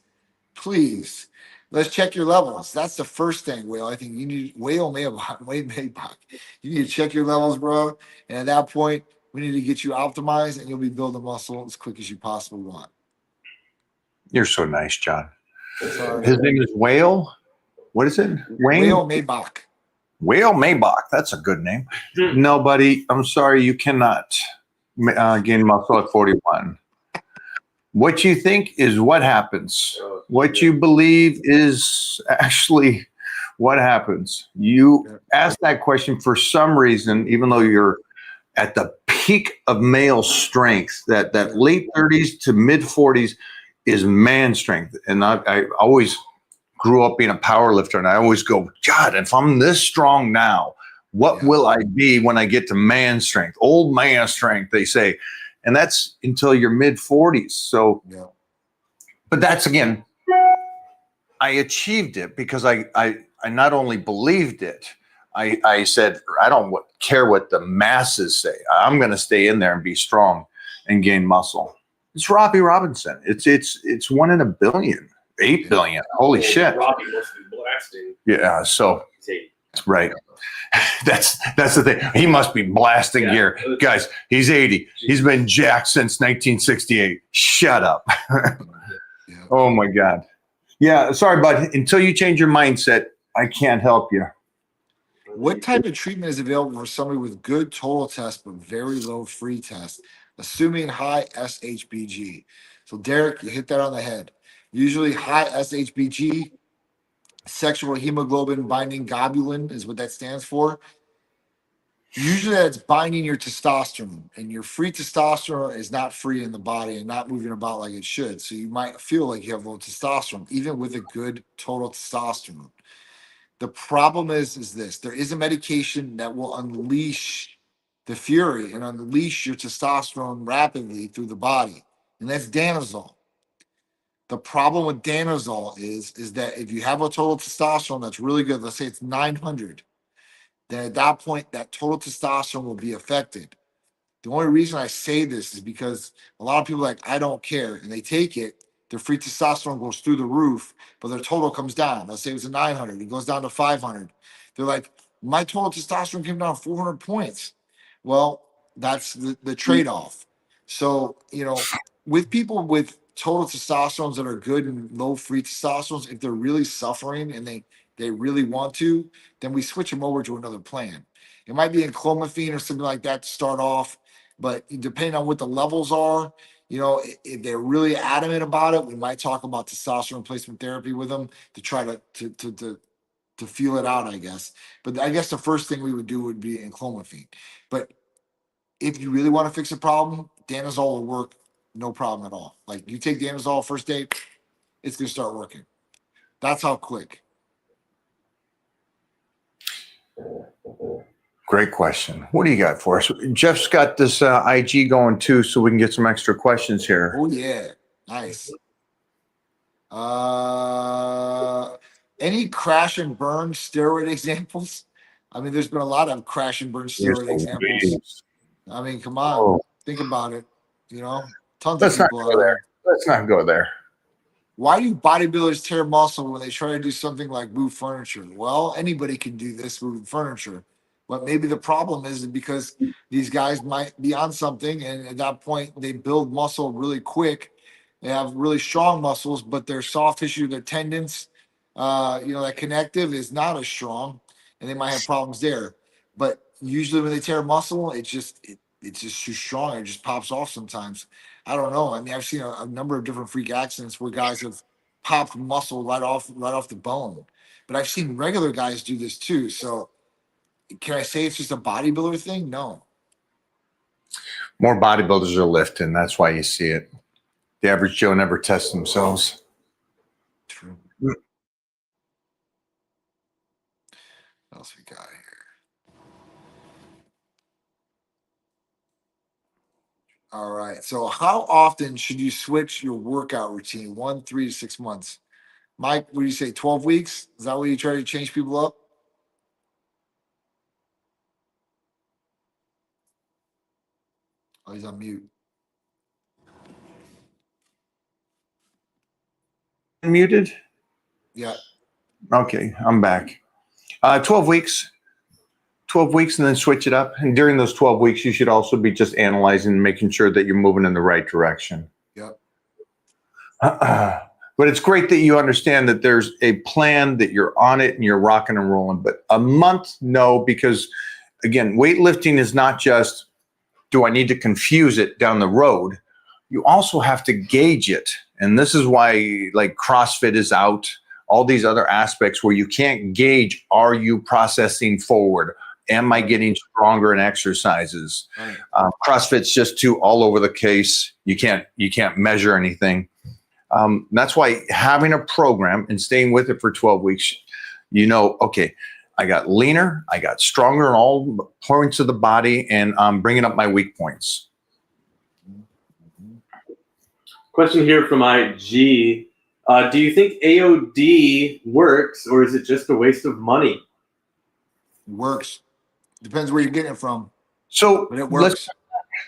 Please, let's check your levels. That's the first thing, Whale. I think you need Wade Maybach. You need to check your levels, bro. And at that point, we need to get you optimized, and you'll be building muscle as quick as you possibly want. You're so nice, John. Sorry. His name is Whale. What is it? Wayne? Whale Maybach. Whale Maybach. That's a good name. No, buddy, I'm sorry. You cannot gain muscle at 41. What you think is what happens. What you believe is actually what happens. You ask that question for some reason, even though you're at the peak of male strength, that late 30s to mid 40s is man strength. And I always grew up being a power lifter, and I always go, God, if I'm this strong now, what will I be when I get to man strength? Old man strength, they say. And that's until your mid 40s. So, but that's again, I achieved it because I not only believed it, I said, I don't care what the masses say. I'm going to stay in there and be strong and gain muscle. It's Robbie Robinson. It's 1 in a billion, 8 billion. Holy shit. Robbie must be blasting. Yeah. So, right. That's the thing. He must be blasting here. Guys, he's 80. He's been jacked since 1968. Shut up. Oh my God. Yeah, sorry, bud. Until you change your mindset, I can't help you. What type of treatment is available for somebody with good total test but very low free test? assuming high SHBG. So Derek, you hit that on the head. Usually high SHBG, sexual hemoglobin binding globulin is what that stands for. Usually that's binding your testosterone, and your free testosterone is not free in the body and not moving about like it should. So you might feel like you have low testosterone, even with a good total testosterone. The problem is this: there is a medication that will unleash the fury and unleash your testosterone rapidly through the body, and that's Danazol. The problem with Danazol is that if you have a total testosterone that's really good, let's say it's 900, then at that point, that total testosterone will be affected. The only reason I say this is because a lot of people are like, I don't care, and they take it. Their free testosterone goes through the roof, but their total comes down. Let's say it was a 900, it goes down to 500. They're like, my total testosterone came down 400 points. Well, that's the trade-off. So, with people with total testosterones that are good and low free testosterones, if they're really suffering and they really want to, then we switch them over to another plan. It might be in clomiphene or something like that to start off, but depending on what the levels are, if they're really adamant about it, we might talk about testosterone replacement therapy with them to try to feel it out, I guess. But I guess the first thing we would do would be in clomiphene. But if you really want to fix a problem, Danazol will work no problem at all. Like you take Danazol first day, it's gonna start working. That's how quick. Great question. What do you got for us? Jeff's got this IG going too, so we can get some extra questions here. Oh yeah, nice. Any crash and burn steroid examples? I mean, there's been a lot of crash and burn steroid examples. I mean, come on, think about it. Tons of people out there. Let's not go there. Why do bodybuilders tear muscle when they try to do something like move furniture? Well, anybody can do this, moving furniture. But maybe the problem is because these guys might be on something, and at that point, they build muscle really quick. They have really strong muscles, but their soft tissue, their tendons, that connective is not as strong, and they might have problems there. But usually, when they tear muscle, it's just too strong. It just pops off sometimes. I don't know. I mean, I've seen a number of different freak accidents where guys have popped muscle right off the bone. But I've seen regular guys do this too. So can I say it's just a bodybuilder thing? No. More bodybuilders are lifting. That's why you see it. The average Joe never tests themselves. True. What else we got here? All right. So how often should you switch your workout routine? 1, 3 to 6 months. Mike, what do you say? 12 weeks? Is that what you try to change people up? Oh, he's on mute. Muted? Yeah. Okay, I'm back. 12 weeks. 12 weeks and then switch it up. And during those 12 weeks, you should also be just analyzing and making sure that you're moving in the right direction. Yep. But it's great that you understand that there's a plan, that you're on it and you're rocking and rolling. But a month, no, because again, weightlifting is not just, do I need to confuse it down the road? You also have to gauge it. And this is why like CrossFit is out, all these other aspects where you can't gauge, are you processing forward? Am I getting stronger in exercises? Right. CrossFit's just too all over the case. You can't measure anything. That's why having a program and staying with it for 12 weeks, okay, I got leaner, I got stronger in all points of the body, and I'm bringing up my weak points. Question here from IG. Do you think AOD works, or is it just a waste of money? Works. Depends where you're getting it from. So But it works.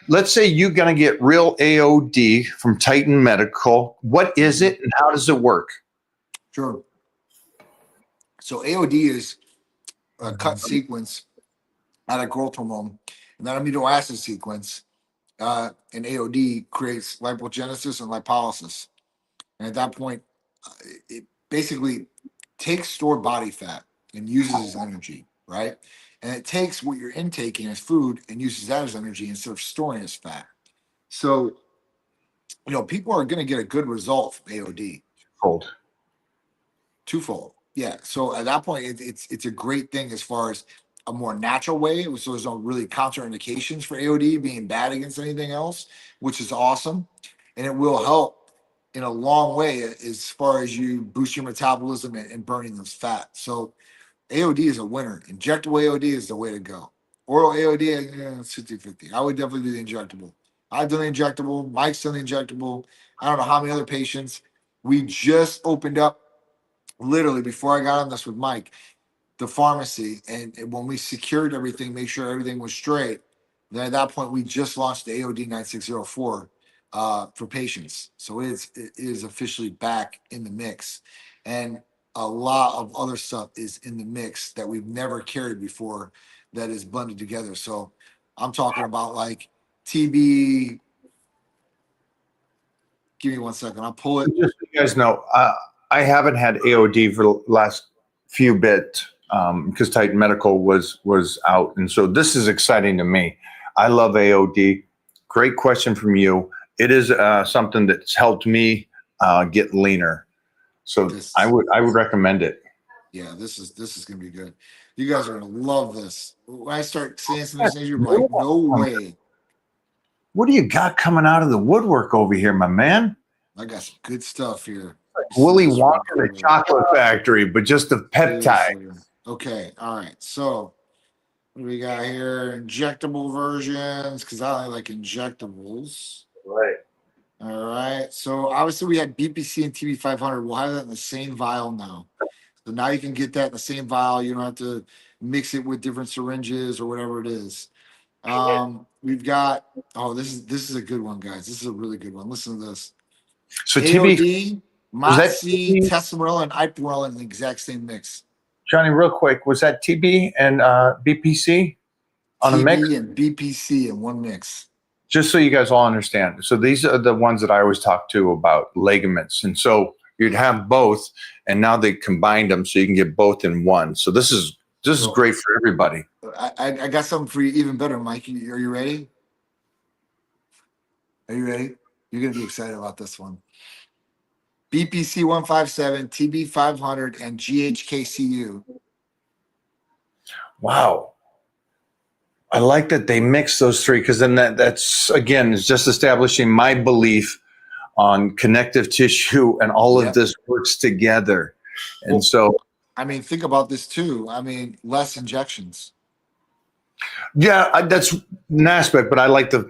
let's say you're going to get real AOD from Titan Medical. What is it and how does it work? Sure. So AOD is a cut sequence out of growth hormone, and that amino acid sequence in AOD creates lipogenesis and lipolysis. And at that point, it basically takes stored body fat and uses as energy, right? And it takes what you're intaking as food and uses that as energy instead of storing as fat. So, people are going to get a good result from AOD. Cold. Twofold. Yeah. So at that point, it's a great thing as far as a more natural way. So there's no really contraindications for AOD being bad against anything else, which is awesome. And it will help in a long way as far as you boost your metabolism and burning those fat. So AOD is a winner. Injectable AOD is the way to go. Oral AOD, it's 50-50. I would definitely do the injectable. I've done the injectable. Mike's done the injectable. I don't know how many other patients. We just opened up literally before I got on this with Mike, the pharmacy. And when we secured everything, make sure everything was straight, then at that point, we just launched the AOD 9604 for patients. So it is officially back in the mix. And a lot of other stuff is in the mix that we've never carried before that is blended together. So I'm talking about like TB. Give me 1 second. I'll pull it. Just so you guys know, I haven't had AOD for the last few bit because Titan Medical was out, and so this is exciting to me. I love AOD. Great question from you. It is something that's helped me get leaner. So I would recommend it. Yeah, this is gonna be good. You guys are gonna love this. When I start saying some of these things, you're like, no way. What do you got coming out of the woodwork over here, my man? I got some good stuff here. Willy Wonka, the chocolate factory, but just the peptide. Seriously. Okay, all right. So what do we got here? Injectable versions, because I only like injectables. Right. All right. So obviously we had BPC and TB500. We'll have that in the same vial now. So now you can get that in the same vial. You don't have to mix it with different syringes or whatever it is. We've got this is a good one, guys. This is a really good one. Listen to this. So TB, AOD, Moxie, Tesamorelin, and Ipamorelin in the exact same mix. Johnny, real quick, was that TB and BPC on a mix? TB and BPC in one mix. Just so you guys all understand. So these are the ones that I always talk to about ligaments. And so you'd have both, and now they combined them so you can get both in one. So this is great for everybody. I got something for you even better, Mike. Are you ready? Are you ready? You're going to be excited about this one. BPC 157, TB 500, and GHKCU. Wow. I like that they mix those three because then that's, again, is just establishing my belief on connective tissue and all of this works together. And so, I mean, think about this too. I mean, less injections. Yeah, that's an aspect, but I like the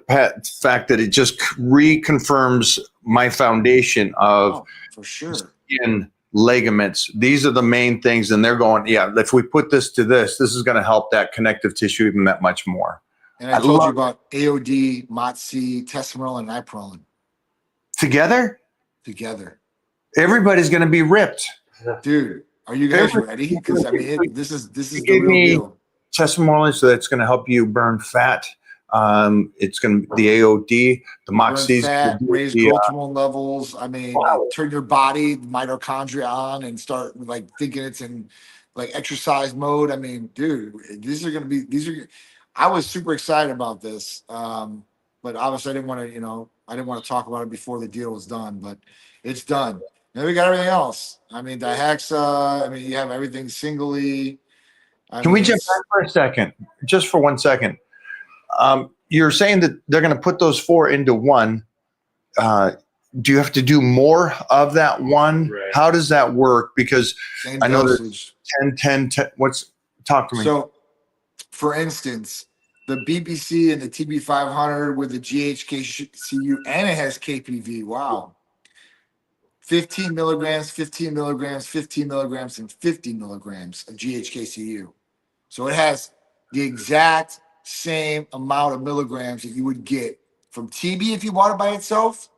fact that it just reconfirms my foundation of for sure skin, ligaments. These are the main things, and they're going, yeah, if we put this to this is going to help that connective tissue even that much more. And I told you about AOD, Moxie, Tesamorelin, and Ipamorelin. Together? Together. Everybody's going to be ripped. Dude, are you guys ready? Because I mean, this is the real deal. Tesamorelin, so that's going to help you burn fat. It's going to the AOD, the Moxies, raise growth hormone levels. I mean, turn your body mitochondria on and start like thinking it's in like exercise mode. I mean, dude, I was super excited about this, but obviously I didn't want to talk about it before the deal was done. But it's done. Then we got everything else. I mean, Dihexa. I mean, you have everything singly. Can we jump back for a second? Just for 1 second. You're saying that they're going to put those four into one. Do you have to do more of that one? Right. How does that work? Because I know there's 10. Talk to me. So, for instance, the BPC and the TB500 with the GHKCU, and it has KPV. Wow. 15 milligrams, 15 milligrams, 15 milligrams, and 50 milligrams of GHKCU. So it has the exact same amount of milligrams that you would get from TB if you bought it by itself,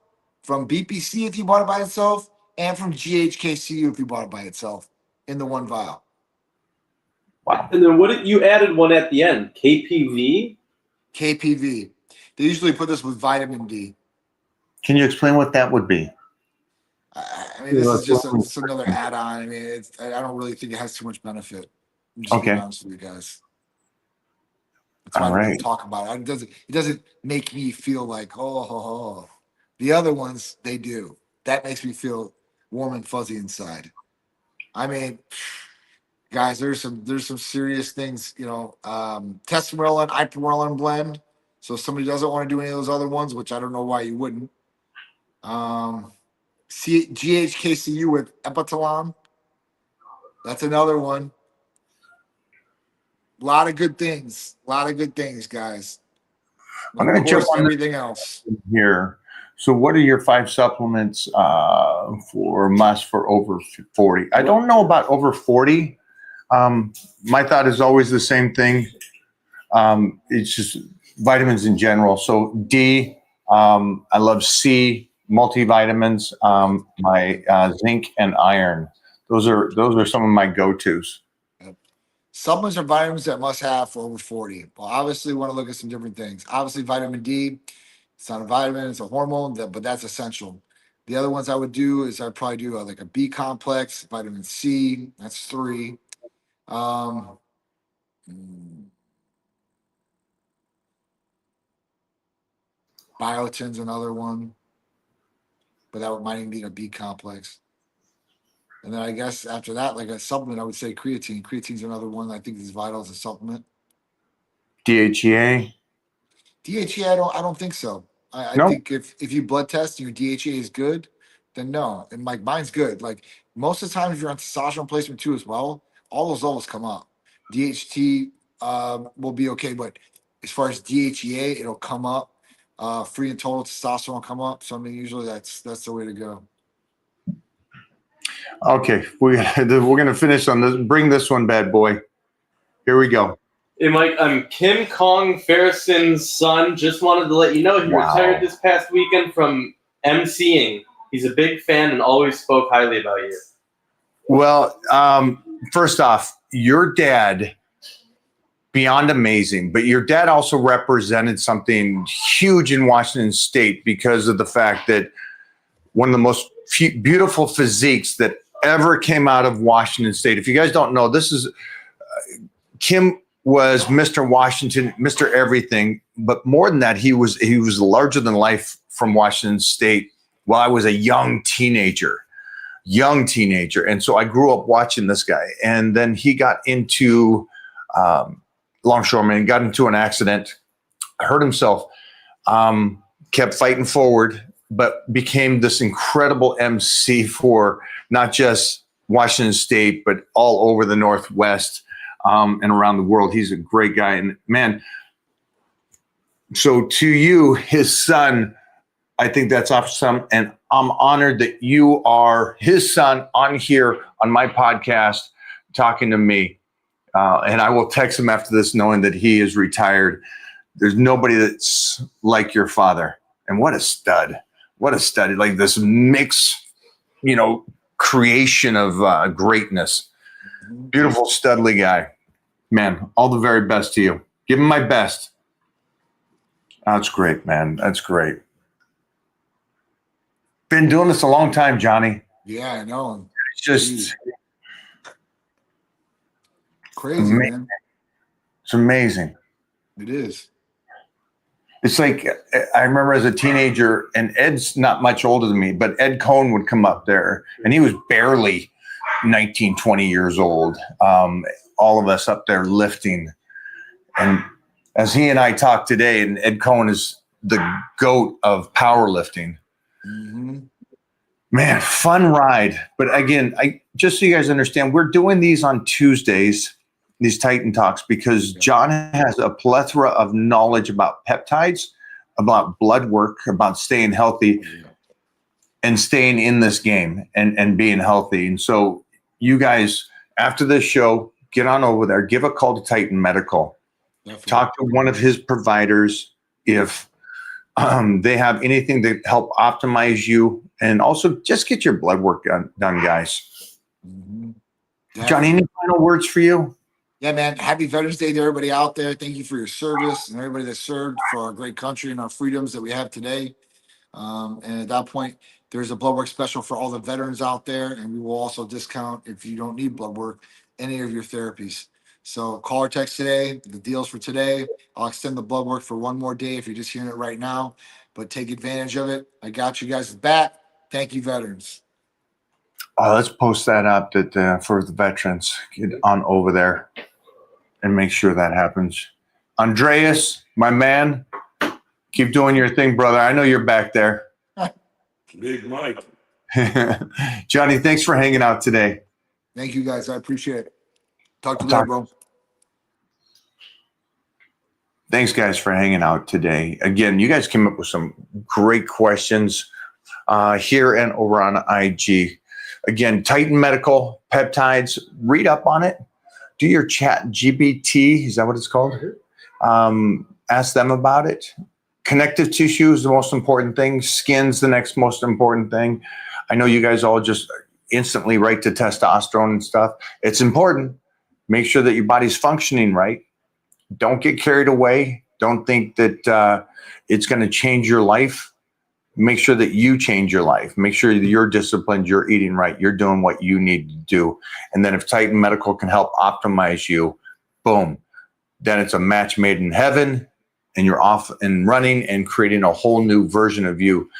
from BPC if you bought it by itself, and from GHKCU if you bought it by itself in the one vial. Wow. And then you added one at the end, KPV? KPV. They usually put this with vitamin D. Can you explain what that would be? I mean, this is just another add-on. I mean, I don't really think it has too much benefit. I'm just being honest with you guys. That's why All we don't right. talk about it. It doesn't make me feel like, oh. The other ones, they do. That makes me feel warm and fuzzy inside. I mean, guys, there's some serious things, testosterone, ipamorelin blend. So if somebody doesn't want to do any of those other ones, which I don't know why you wouldn't. GHKCU with epitalon. That's another one. A lot of good things. A lot of good things, guys. I'm Of going to jump course, on everything else. here. So, what are your 5 supplements for must for over 40? I don't know about over 40. My thought is always the same thing. It's just vitamins in general. So, D, I love C, multivitamins, my zinc and iron. Those are some of my go-tos. Supplements are vitamins that must have for over 40. Well, obviously, we want to look at some different things. Obviously, vitamin D, it's not a vitamin, it's a hormone, but that's essential. The other ones I would do is I'd probably do like a B complex, vitamin C, that's 3. Um, Biotin's another one, but that might even be a B complex. And then I guess after that, like a supplement, I would say creatine. Creatine's another one I think is vital as a supplement. DHEA? DHEA, I don't think so. I No. think if you blood test and your DHEA is good, then no. And like mine's good. Like most of the time, if you're on testosterone replacement too as well, all those levels come up. DHT will be okay, but as far as DHEA, it'll come up. Free and total testosterone will come up. So I mean, usually that's the way to go. Okay, we're going to finish on this. Bring this one, bad boy. Here we go. Hey, Mike, I'm Kim Kong Ferrison's son. Just wanted to let you know he Wow. retired this past weekend from emceeing. He's a big fan and always spoke highly about you. Well, first off, your dad, beyond amazing, but your dad also represented something huge in Washington State because of the fact that one of the most beautiful physiques that ever came out of Washington State. If you guys don't know, this is Kim was Mr. Washington, Mr. Everything, but more than that, he was larger than life from Washington State while I was a young teenager. And so I grew up watching this guy. And then he got into longshoreman, got into an accident, hurt himself, kept fighting forward, but became this incredible MC for not just Washington State, but all over the Northwest and around the world. He's a great guy. And man, so to you, his son, I think that's awesome. And I'm honored that you are his son on here on my podcast talking to me. And I will text him after this knowing that he is retired. There's nobody that's like your father. And what a stud. What a stud. Like this mix, creation of greatness. Beautiful, studly guy. Man, all the very best to you. Give him my best. That's great, man. That's great. Been doing this a long time, Johnny. Yeah, I know. It's just crazy, man. It's amazing. It is. It's like I remember as a teenager, and Ed's not much older than me, but Ed Cohn would come up there, and he was barely 19, 20 years old. All of us up there lifting. And as he and I talk today, and Ed Cohn is the GOAT of powerlifting. Mm-hmm. Man, fun ride. But again, just so you guys understand, we're doing these on Tuesdays, these Titan Talks, because John has a plethora of knowledge about peptides, about blood work, about staying healthy and staying in this game and being healthy. And so you guys, after this show, get on over there, give a call to Titan Medical. Definitely. Talk to one of his providers if they have anything to help optimize you. And also just get your blood work done guys. Mm-hmm. Johnny, any final words for you? Yeah, man. Happy Veterans Day to everybody out there. Thank you for your service and everybody that served for our great country and our freedoms that we have today. And at that point, there's a blood work special for all the veterans out there. And we will also discount, if you don't need blood work, any of your therapies. So call or text today. The deals for today. I'll extend the blood work for one more day if you're just hearing it right now. But take advantage of it. I got you guys back. Thank you, veterans. Let's post that up that for the veterans. Get on over there and make sure that happens. Andreas, my man, keep doing your thing, brother. I know you're back there. Big Mike. Johnny, thanks for hanging out today. Thank you, guys. I appreciate it. Talk to you I'll later, bro. Thanks, guys, for hanging out today. Again, you guys came up with some great questions here and over on IG. Again, Titan Medical Peptides, read up on it. Do your chat GBT, is that what it's called? Ask them about it. Connective tissue is the most important thing. Skin's the next most important thing. I know you guys all just instantly write to testosterone and stuff. It's important. Make sure that your body's functioning right. Don't get carried away. Don't think that it's going to change your life. Make sure that you change your life. Make sure that you're disciplined, you're eating right, you're doing what you need to do. And then if Titan Medical can help optimize you, boom, then it's a match made in heaven and you're off and running and creating a whole new version of you.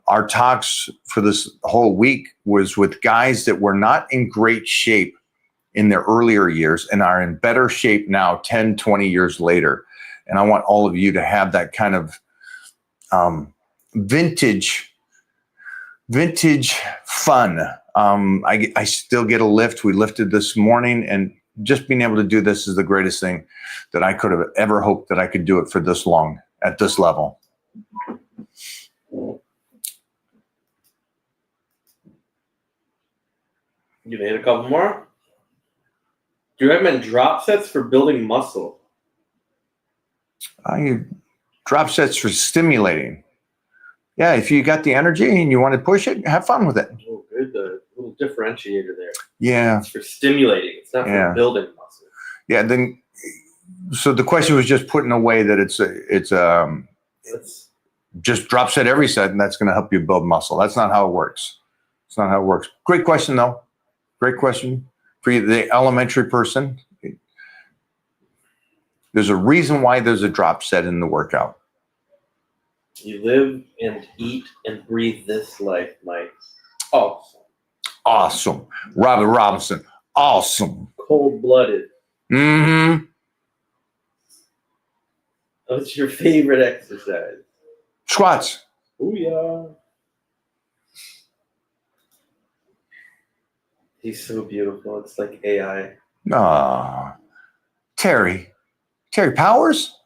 Our talks for this whole week was with guys that were not in great shape in their earlier years and are in better shape now 10, 20 years later. And I want all of you to have that kind of vintage fun. I still get a lift. We lifted this morning, and just being able to do this is the greatest thing that I could have ever hoped that I could do it for this long at this level. You made a couple more? Do you recommend drop sets for building muscle? Drop sets for stimulating. Yeah, if you got the energy and you want to push it, have fun with it. Oh, good. The little differentiator there. Yeah. It's for stimulating. It's not for building muscle. Yeah. Then, so the question was just put in a way that it's just drop set every set, and that's going to help you build muscle. That's not how it works. It's not how it works. Great question, though. Great question for you, the elementary person. There's a reason why there's a drop set in the workout. You live and eat and breathe this life, Mike. Awesome. Awesome. Robert Robinson. Awesome. Cold-blooded. Mm-hmm. What's your favorite exercise? Squats. Booyah. He's so beautiful. It's like AI. Terry Powers?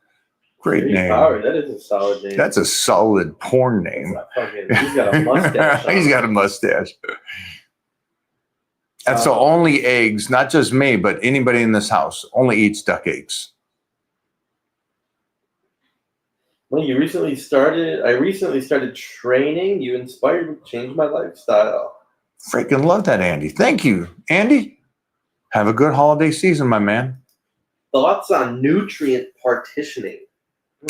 Great Terry name. Power, that is a solid name. That's a solid porn name. He's got a mustache. He's got a mustache. And so only eggs, not just me, but anybody in this house only eats duck eggs. Well, I recently started training. You inspired me to change my lifestyle. Freaking love that, Andy. Thank you, Andy. Have a good holiday season, my man. Thoughts on nutrient partitioning?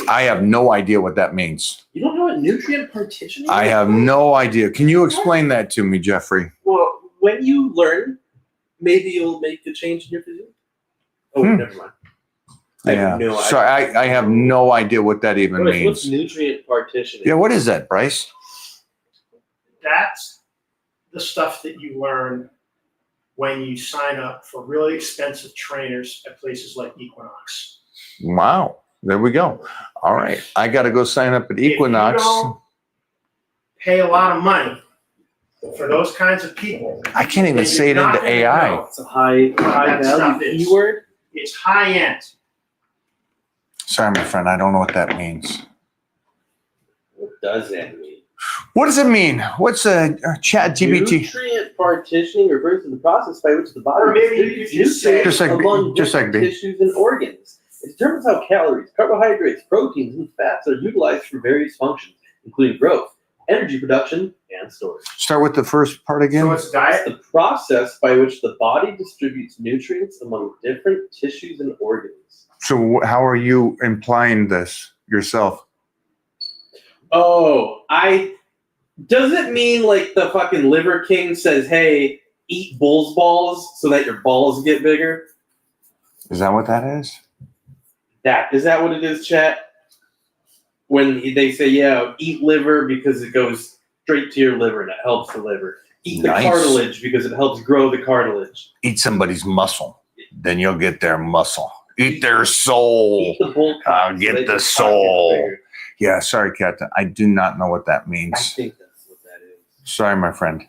I have no idea what that means. You don't know what nutrient partitioning is? I have no idea. Can you explain that to me, Jeffrey? Well, when you learn, maybe you'll make a change in your physique. Oh, never mind. I have no idea what that even means. What's nutrient partitioning? Yeah, what is that, Bryce? That's the stuff that you learn when you sign up for really expensive trainers at places like Equinox. Wow. There we go. All right. I got to go sign up at Equinox. If you don't pay a lot of money for those kinds of people. I can't even say it into AI. It's a high value keyword. It's high end. Sorry, my friend. I don't know what that means. What does that mean? What does it mean? What's a chat GBT? Nutrient partitioning refers to the process by which the body Or maybe you could just say- among just like different me. tissues and organs. It determines how calories, carbohydrates, proteins, and fats are utilized for various functions, including growth, energy production, and storage. Start with the first part again. So it's diet. It's the process by which the body distributes nutrients among different tissues and organs. So how are you implying this yourself? Oh, does it mean like the fucking Liver King says, hey, eat bull's balls so that your balls get bigger? Is that what that is? Is that what it is, chat? When they say, yeah, eat liver because it goes straight to your liver and it helps the liver. Eat the Nice. cartilage because it helps grow the cartilage. Eat somebody's muscle, then you'll get their muscle. Eat their soul. Eat the bull I'll cock get so that the your cock soul. gets bigger. Yeah, sorry, Captain. I do not know what that I means. think that's what that is. Sorry, my friend.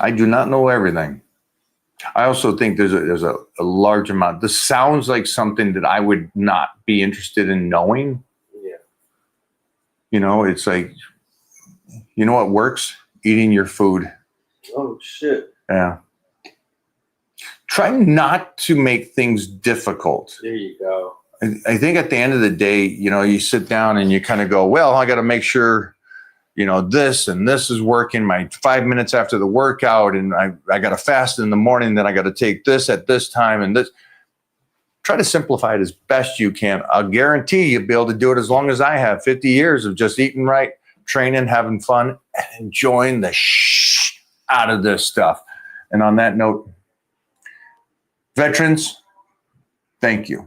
I do not know everything. I also think there's a large amount. This sounds like something that I would not be interested in knowing. Yeah. You know, it's like, you know what works? Eating your food. Oh shit. Yeah. Try not to make things difficult. There you go. I think at the end of the day, you know, you sit down and you kind of go, well, I got to make sure, you know, this and this is working my 5 minutes after the workout. And I got to fast in the morning. Then I got to take this at this time and this. Try to simplify it as best you can. I'll guarantee you'll be able to do it as long as I have 50 years of just eating right, training, having fun, and enjoying the out of this stuff. And on that note, veterans, thank you.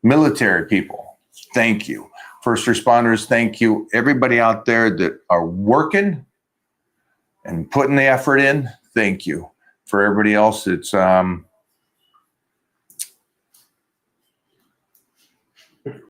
Military people, thank you. First responders, thank you. Everybody out there that are working and putting the effort in, thank you. For everybody else, it's